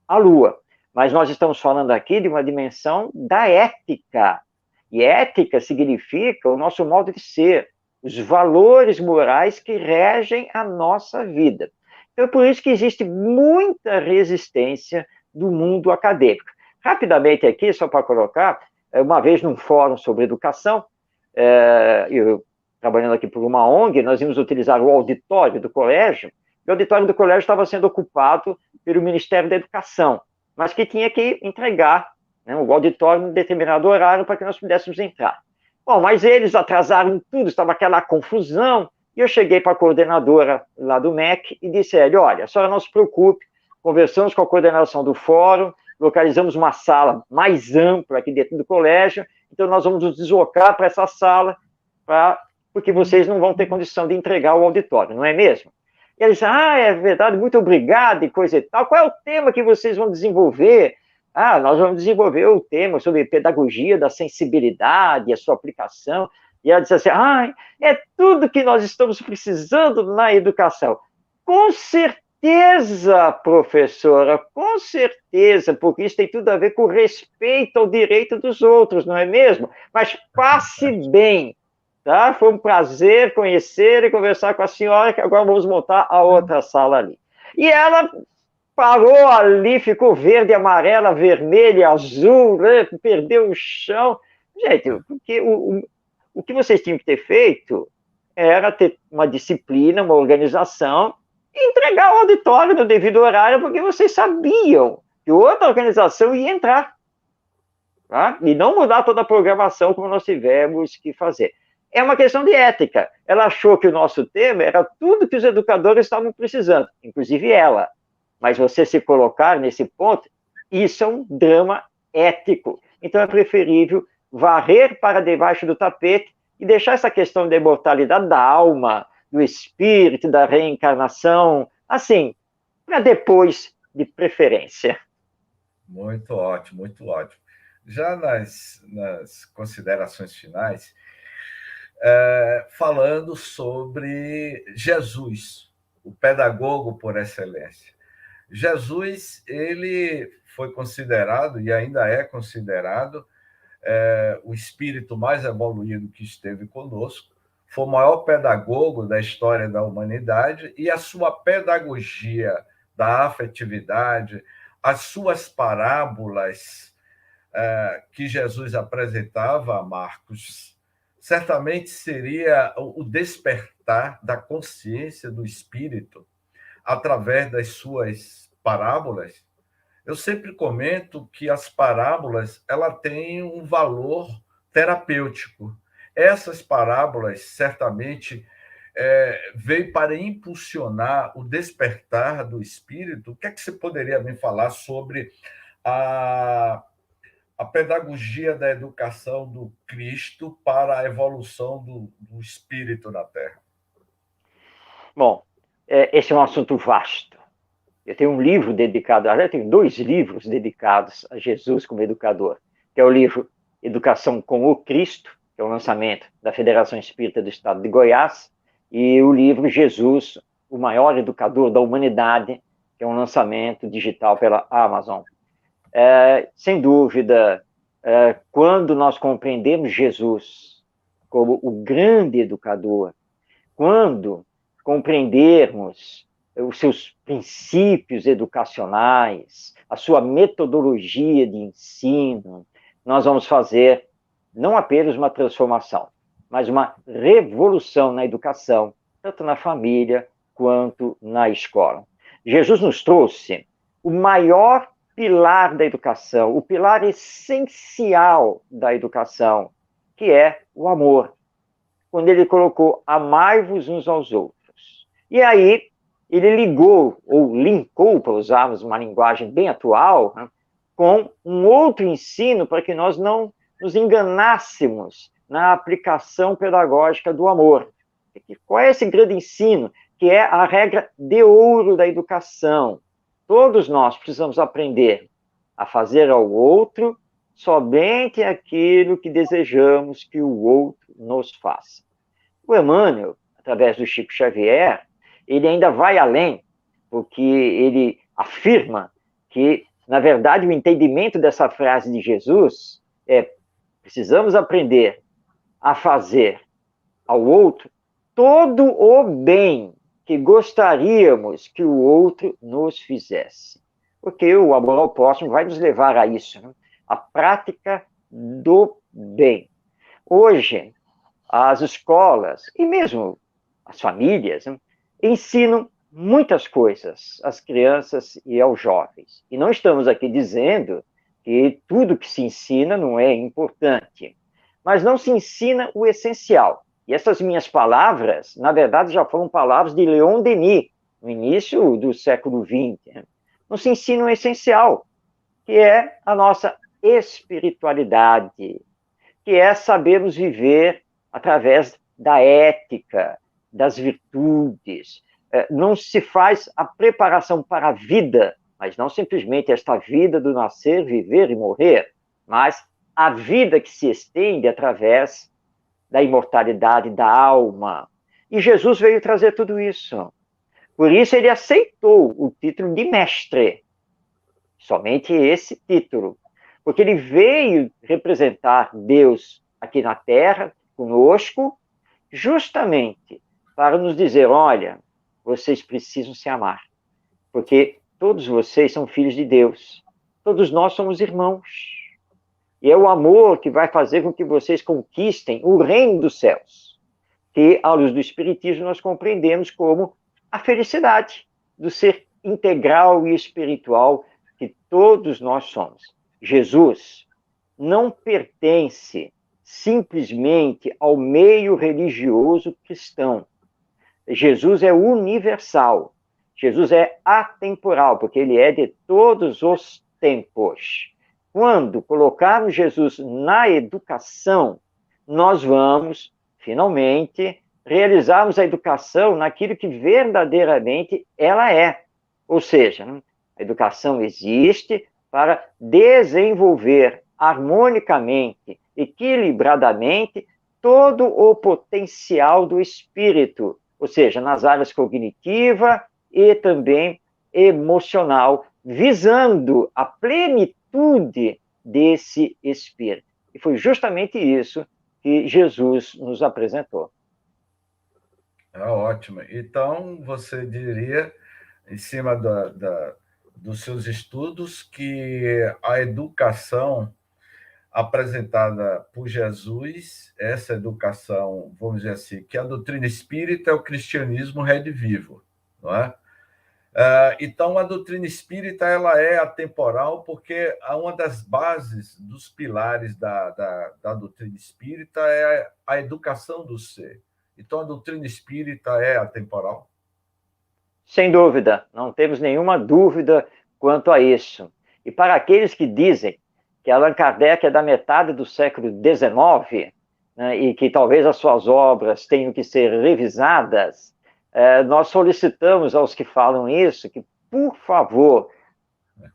à Lua. Mas nós estamos falando aqui de uma dimensão da ética. E ética significa o nosso modo de ser, os valores morais que regem a nossa vida. Então, é por isso que existe muita resistência do mundo acadêmico. Rapidamente aqui, só para colocar, uma vez num fórum sobre educação, eu trabalhando aqui por uma ONG, nós íamos utilizar o auditório do colégio, e o auditório do colégio estava sendo ocupado pelo Ministério da Educação, mas que tinha que entregar, né, o auditório em determinado horário para que nós pudéssemos entrar. Bom, mas eles atrasaram tudo, estava aquela confusão, e eu cheguei para a coordenadora lá do MEC e disse a ele, olha, a senhora não se preocupe, conversamos com a coordenação do fórum, localizamos uma sala mais ampla aqui dentro do colégio, então nós vamos nos deslocar para essa sala, porque vocês não vão ter condição de entregar o auditório, não é mesmo? E eles disseram, é verdade, muito obrigado e coisa e tal. Qual é o tema que vocês vão desenvolver? Nós vamos desenvolver o tema sobre pedagogia da sensibilidade, a sua aplicação. E ela disse assim, é tudo que nós estamos precisando na educação. Com certeza, professora, com certeza, porque isso tem tudo a ver com respeito ao direito dos outros, não é mesmo? Mas passe bem, tá? Foi um prazer conhecer e conversar com a senhora, que agora vamos montar a outra sala ali. E ela parou ali, ficou verde, amarela, vermelha, azul, né? Perdeu o chão. Gente, porque o que vocês tinham que ter feito era ter uma disciplina, uma organização, e entregar o auditório no devido horário, porque vocês sabiam que outra organização ia entrar. Tá? E não mudar toda a programação como nós tivemos que fazer. É uma questão de ética. Ela achou que o nosso tema era tudo que os educadores estavam precisando, inclusive ela. Mas você se colocar nesse ponto, isso é um drama ético. Então é preferível varrer para debaixo do tapete e deixar essa questão da imortalidade da alma, do espírito, da reencarnação, assim, para depois, de preferência. Muito ótimo, muito ótimo. Já nas considerações finais, falando sobre Jesus, o pedagogo por excelência. Jesus, ele foi considerado, e ainda é considerado, o espírito mais evoluído que esteve conosco, foi o maior pedagogo da história da humanidade, e a sua pedagogia da afetividade, as suas parábolas que Jesus apresentava a Marcos, certamente seria o despertar da consciência do espírito através das suas parábolas. Eu sempre comento que as parábolas ela têm um valor terapêutico. Essas parábolas certamente veio para impulsionar o despertar do espírito. O que é que você poderia me falar sobre a pedagogia da educação do Cristo para a evolução do espírito na Terra? Bom, esse é um assunto vasto. Eu tenho um livro dedicado, eu tenho 2 livros dedicados a Jesus como educador, que é o livro Educação com o Cristo, que é o lançamento da Federação Espírita do Estado de Goiás, e o livro Jesus, o maior educador da humanidade, que é um lançamento digital pela Amazon. Sem dúvida, quando nós compreendemos Jesus como o grande educador, quando compreendermos os seus princípios educacionais, a sua metodologia de ensino, nós vamos fazer não apenas uma transformação, mas uma revolução na educação, tanto na família quanto na escola. Jesus nos trouxe o maior pilar da educação, o pilar essencial da educação, que é o amor. Quando ele colocou, amai-vos uns aos outros. E aí, ele ligou, ou linkou, para usarmos uma linguagem bem atual, né, com um outro ensino para que nós não nos enganássemos na aplicação pedagógica do amor. Qual é esse grande ensino? Que é a regra de ouro da educação. Todos nós precisamos aprender a fazer ao outro somente aquilo que desejamos que o outro nos faça. O Emmanuel, através do Chico Xavier, ele ainda vai além, porque ele afirma que, na verdade, o entendimento dessa frase de Jesus é: precisamos aprender a fazer ao outro todo o bem que gostaríamos que o outro nos fizesse. Porque o amor ao próximo vai nos levar a isso, né? A prática do bem. Hoje, as escolas e mesmo as famílias, né, ensinam muitas coisas às crianças e aos jovens. E não estamos aqui dizendo que tudo que se ensina não é importante, mas não se ensina o essencial. E essas minhas palavras, na verdade, já foram palavras de Leon Denis, no início do século XX. Não se ensina o essencial, que é a nossa espiritualidade, que é sabermos viver através da ética, das virtudes. Não se faz a preparação para a vida, mas não simplesmente esta vida do nascer, viver e morrer, mas a vida que se estende através da imortalidade da alma. E Jesus veio trazer tudo isso. Por isso ele aceitou o título de mestre, somente esse título, porque ele veio representar Deus aqui na Terra, conosco, justamente para nos dizer: olha, vocês precisam se amar, porque todos vocês são filhos de Deus, todos nós somos irmãos. E é o amor que vai fazer com que vocês conquistem o reino dos céus, que, à luz do Espiritismo, nós compreendemos como a felicidade do ser integral e espiritual que todos nós somos. Jesus não pertence simplesmente ao meio religioso cristão. Jesus é universal. Jesus é atemporal, porque ele é de todos os tempos. Quando colocarmos Jesus na educação, nós vamos, finalmente, realizarmos a educação naquilo que verdadeiramente ela é. Ou seja, a educação existe para desenvolver harmonicamente, equilibradamente, todo o potencial do espírito, ou seja, nas áreas cognitiva e também emocional, visando a plenitude desse espírito. E foi justamente isso que Jesus nos apresentou. Ótimo. Então, você diria, em cima dos seus estudos, que a educação apresentada por Jesus, essa educação, vamos dizer assim, que a doutrina espírita é o cristianismo redivivo, não é? Então, a doutrina espírita ela é atemporal porque uma das bases dos pilares da doutrina espírita é a educação do ser. Então, a doutrina espírita é atemporal? Sem dúvida, não temos nenhuma dúvida quanto a isso. E para aqueles que dizem que Allan Kardec é da metade do século XIX, né, e que talvez as suas obras tenham que ser revisadas, nós solicitamos aos que falam isso que, por favor,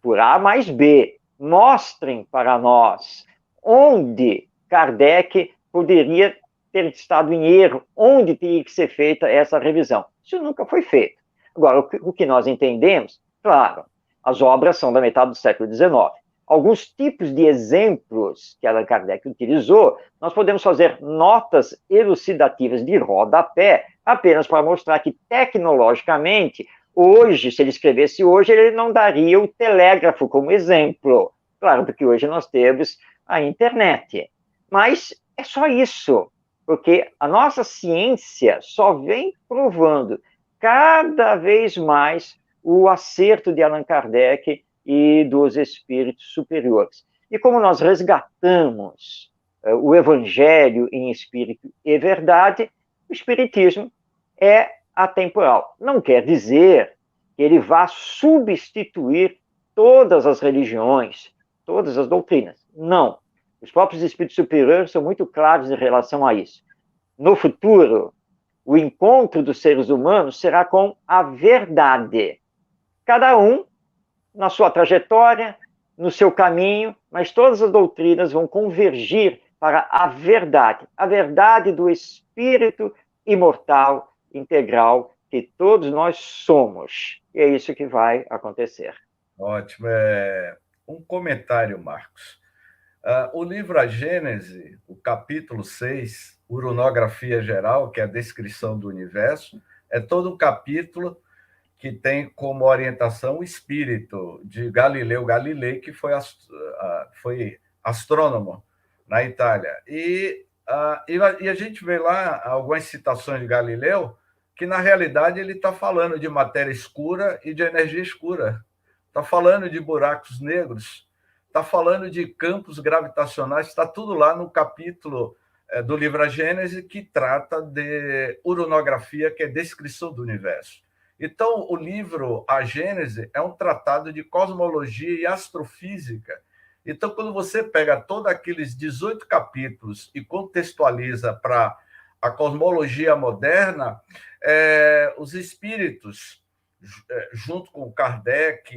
por A mais B, mostrem para nós onde Kardec poderia ter estado em erro, onde teria que ser feita essa revisão. Isso nunca foi feito. Agora, o que nós entendemos, claro, as obras são da metade do século XIX. Alguns tipos de exemplos que Allan Kardec utilizou, nós podemos fazer notas elucidativas de rodapé, apenas para mostrar que, tecnologicamente, hoje, se ele escrevesse hoje, ele não daria o telégrafo como exemplo. Claro, porque hoje nós temos a internet. Mas é só isso, porque a nossa ciência só vem provando cada vez mais o acerto de Allan Kardec e dos espíritos superiores. E como nós resgatamos o Evangelho em espírito e verdade, o Espiritismo é atemporal. Não quer dizer que ele vá substituir todas as religiões, todas as doutrinas. Não. Os próprios espíritos superiores são muito claros em relação a isso. No futuro, o encontro dos seres humanos será com a verdade. Cada um na sua trajetória, no seu caminho, mas todas as doutrinas vão convergir para a verdade do espírito imortal, integral, que todos nós somos. E é isso que vai acontecer. Ótimo. Um comentário, Marcos. O livro A Gênese, o capítulo 6, Uranografia Geral, que é a descrição do universo, é todo um capítulo que tem como orientação o espírito de Galileu Galilei, que foi astrônomo na Itália. E a gente vê lá algumas citações de Galileu que, na realidade, ele está falando de matéria escura e de energia escura. Está falando de buracos negros, está falando de campos gravitacionais, está tudo lá no capítulo do livro A Gênese, que trata de uranografia, que é descrição do universo. Então, o livro A Gênese é um tratado de cosmologia e astrofísica. Então, quando você pega todos aqueles 18 capítulos e contextualiza para a cosmologia moderna, os espíritos, junto com Kardec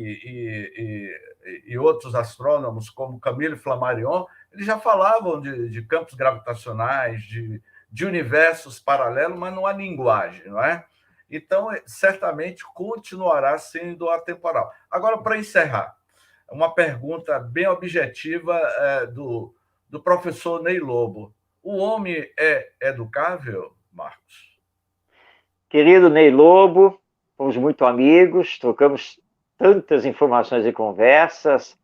e outros astrônomos, como Camille Flammarion, eles já falavam de campos gravitacionais, de universos paralelos, mas não há linguagem, não é? Então, certamente continuará sendo atemporal. Agora, para encerrar, uma pergunta bem objetiva do professor Ney Lobo. O homem é educável, Marcos? Querido Ney Lobo, fomos muito amigos, trocamos tantas informações e conversas.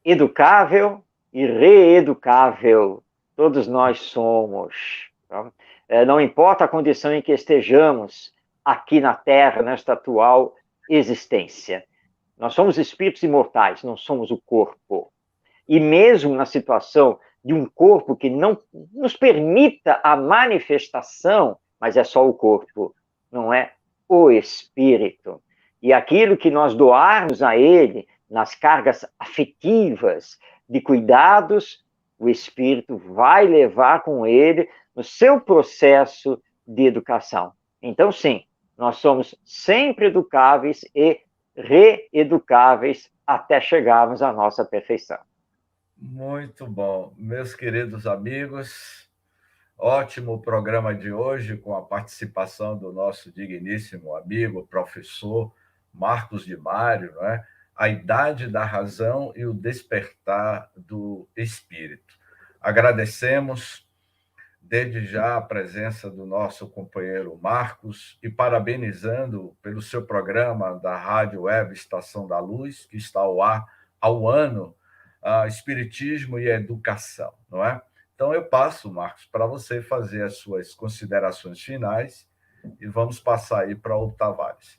Educável e reeducável, todos nós somos. Tá? Não importa a condição em que estejamos aqui na Terra, nesta atual existência. Nós somos espíritos imortais, não somos o corpo. E mesmo na situação de um corpo que não nos permita a manifestação, mas é só o corpo, não é o espírito. E aquilo que nós doarmos a ele, nas cargas afetivas, de cuidados, o espírito vai levar com ele no seu processo de educação. Então, sim, nós somos sempre educáveis e reeducáveis até chegarmos à nossa perfeição. Muito bom. Meus queridos amigos, ótimo programa de hoje, com a participação do nosso digníssimo amigo, professor Marcos de Mário, não é? A idade da razão e o despertar do espírito. Agradecemos desde já a presença do nosso companheiro Marcos e parabenizando pelo seu programa da Rádio Web Estação da Luz, que está ao ar ao ano, Espiritismo e Educação, não é? Então eu passo, Marcos, para você fazer as suas considerações finais e vamos passar aí para o Tavares.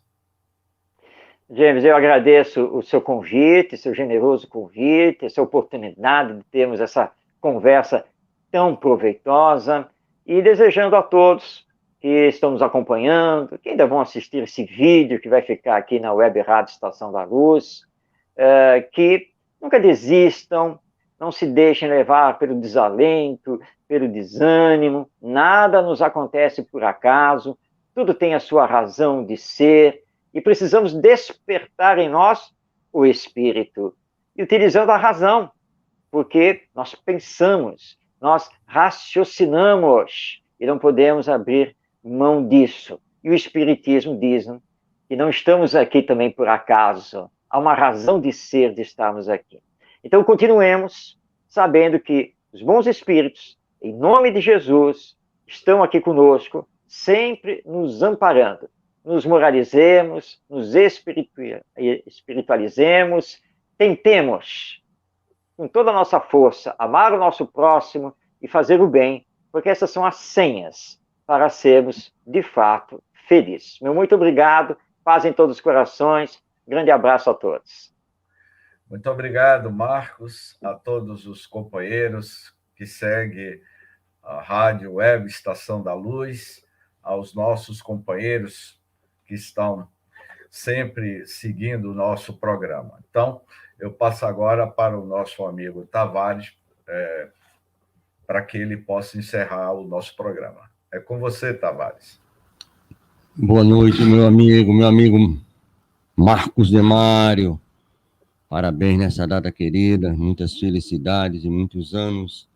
James, eu agradeço o seu convite, seu generoso convite, essa oportunidade de termos essa conversa tão proveitosa, e desejando a todos que estão nos acompanhando, que ainda vão assistir esse vídeo que vai ficar aqui na Web Rádio Estação da Luz, que nunca desistam, não se deixem levar pelo desalento, pelo desânimo, nada nos acontece por acaso, tudo tem a sua razão de ser, e precisamos despertar em nós o espírito, e utilizando a razão, porque nós pensamos, nós raciocinamos, e não podemos abrir mão disso. E o Espiritismo diz que não estamos aqui também por acaso, há uma razão de ser de estarmos aqui. Então, continuemos sabendo que os bons espíritos, em nome de Jesus, estão aqui conosco, sempre nos amparando. Nos moralizemos, nos espiritualizemos, tentemos, com toda a nossa força, amar o nosso próximo e fazer o bem, porque essas são as senhas para sermos, de fato, felizes. Meu muito obrigado paz em todos os corações. Grande abraço a todos. Muito obrigado, Marcos, a todos os companheiros que seguem a Rádio Web Estação da Luz, aos nossos companheiros que estão sempre seguindo o nosso programa. Então, eu passo agora para o nosso amigo Tavares, para que ele possa encerrar o nosso programa. É com você, Tavares. Boa noite, meu amigo Marcos Demário. Parabéns nessa data querida, muitas felicidades e muitos anos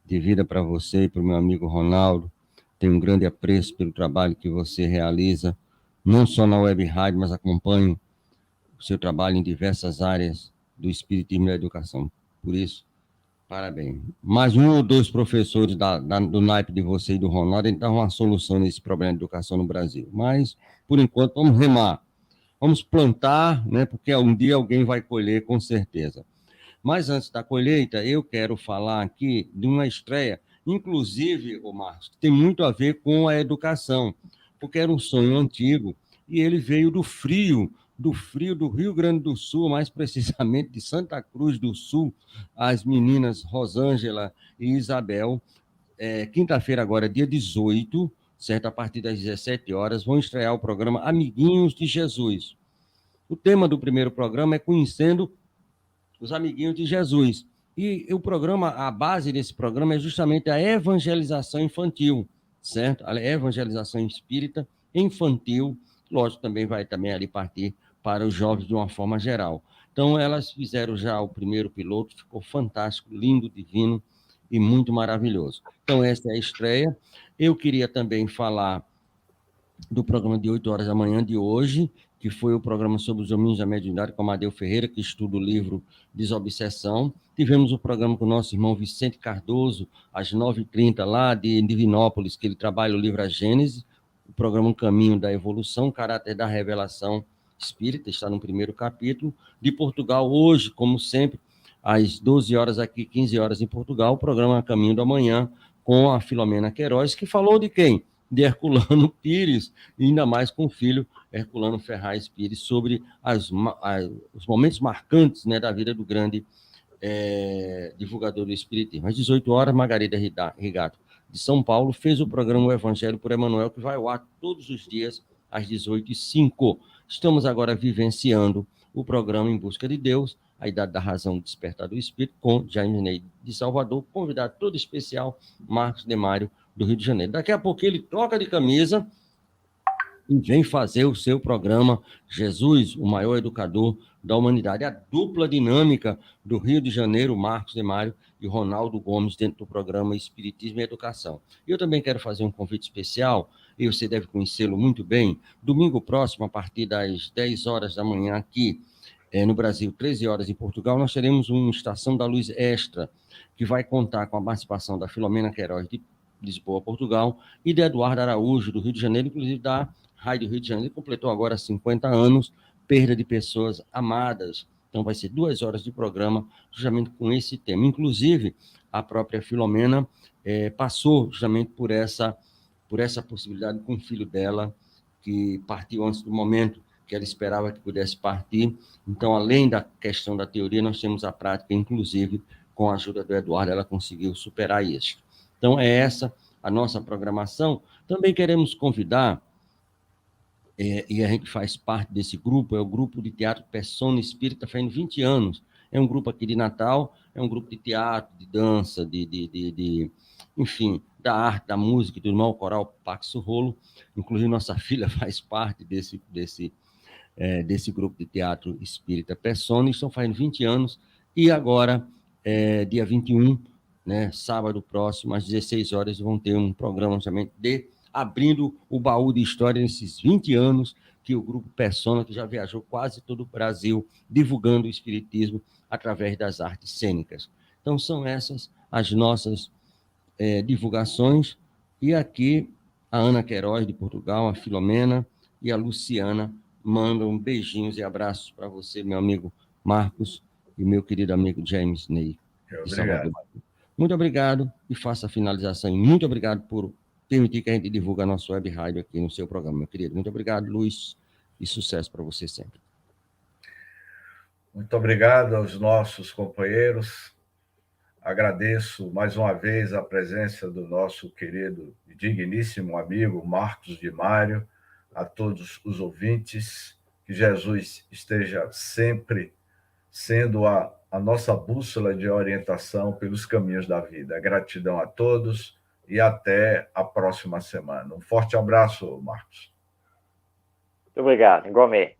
de vida para você e para o meu amigo Ronaldo. Tenho um grande apreço pelo trabalho que você realiza, não só na Web Rádio, mas acompanho o seu trabalho em diversas áreas do espiritismo e da educação. Por isso, parabéns. Mais um ou dois professores do naipe de você e do Ronaldo tentaram uma solução nesse problema de educação no Brasil. Mas, por enquanto, vamos remar. Vamos plantar, né? Porque um dia alguém vai colher, com certeza. Mas antes da colheita, eu quero falar aqui de uma estreia, inclusive, Marcos, que tem muito a ver com a educação, porque era um sonho antigo e ele veio do frio do Rio Grande do Sul, mais precisamente de Santa Cruz do Sul. As meninas Rosângela e Isabel, quinta-feira agora, dia 18, certo? A partir das 17 horas, vão estrear o programa Amiguinhos de Jesus. O tema do primeiro programa é Conhecendo os Amiguinhos de Jesus. E o programa, a base desse programa é justamente a evangelização infantil, certo? A evangelização espírita infantil, lógico, também vai ali partir para os jovens de uma forma geral. Então, elas fizeram já o primeiro piloto, ficou fantástico, lindo, divino e muito maravilhoso. Então, essa é a estreia. Eu queria também falar do programa de 8 horas da manhã de hoje, que foi o programa sobre os domínios da mediunidade com Amadeu Ferreira, que estuda o livro Desobsessão. Tivemos o programa com o nosso irmão Vicente Cardoso, às 9h30, lá de Divinópolis, que ele trabalha o livro A Gênese, o programa Um Caminho da Evolução, Caráter da Revelação Espírita, está no primeiro capítulo. De Portugal, hoje, como sempre, às 12 horas aqui, 15 horas em Portugal, o programa Caminho da Manhã, com a Filomena Queiroz, que falou de quem? De Herculano Pires, e ainda mais com o filho Herculano Ferraz Pires, sobre os momentos marcantes, né, da vida do grande divulgador do Espiritismo. Às 18 horas, Margarida Rigato, de São Paulo, fez o programa O Evangelho por Emmanuel, que vai ao ar todos os dias, às 18h05. Estamos agora vivenciando o programa Em Busca de Deus, A Idade da Razão, o Despertar do Espírito, com Jaime Ney de Salvador, convidado todo especial, Marcos Demário, do Rio de Janeiro. Daqui a pouco ele troca de camisa e vem fazer o seu programa Jesus, o maior educador da humanidade. A dupla dinâmica do Rio de Janeiro, Marcos Demário e Ronaldo Gomes, dentro do programa Espiritismo e Educação. Eu também quero fazer um convite especial, e você deve conhecê-lo muito bem. Domingo próximo, a partir das 10 horas da manhã aqui, no Brasil, 13 horas em Portugal, nós teremos uma Estação da Luz Extra, que vai contar com a participação da Filomena Queiroz de Lisboa, Portugal, e de Eduardo Araújo, do Rio de Janeiro, inclusive da Rádio Rio de Janeiro, completou agora 50 anos, perda de pessoas amadas. Então, vai ser 2 horas de programa, justamente com esse tema. Inclusive, a própria Filomena passou justamente por essa possibilidade com o filho dela, que partiu antes do momento que ela esperava que pudesse partir. Então, além da questão da teoria, nós temos a prática, inclusive, com a ajuda do Eduardo, ela conseguiu superar isso. Então, é essa a nossa programação. Também queremos convidar, e a gente faz parte desse grupo, é o grupo de teatro Persona Espírita, fazendo 20 anos. É um grupo aqui de Natal, é um grupo de teatro, de dança, enfim, da arte, da música, do irmão coral Paxo Rolo. Inclusive, nossa filha faz parte desse grupo de teatro Espírita Persona, estão fazendo 20 anos, e agora, dia 21, né, sábado próximo, às 16 horas, vão ter um programa justamente abrindo o baú de história nesses 20 anos que o grupo Persona, que já viajou quase todo o Brasil, divulgando o espiritismo através das artes cênicas. Então, são essas as nossas divulgações, e aqui a Ana Queiroz, de Portugal, a Filomena e a Luciana mandam beijinhos e abraços para você, meu amigo Marcos, e meu querido amigo James Ney, de Salvador. Muito obrigado, e faça a finalização. E muito obrigado por permitir que a gente divulgue a nossa web rádio aqui no seu programa, meu querido. Muito obrigado, Luiz e sucesso para você sempre. Muito obrigado aos nossos companheiros. Agradeço mais uma vez a presença do nosso querido e digníssimo amigo Marcos de Mário, a todos os ouvintes. Que Jesus esteja sempre sendo a nossa bússola de orientação pelos caminhos da vida. Gratidão a todos e até a próxima semana. Um forte abraço, Marcos. Muito obrigado, igualmente.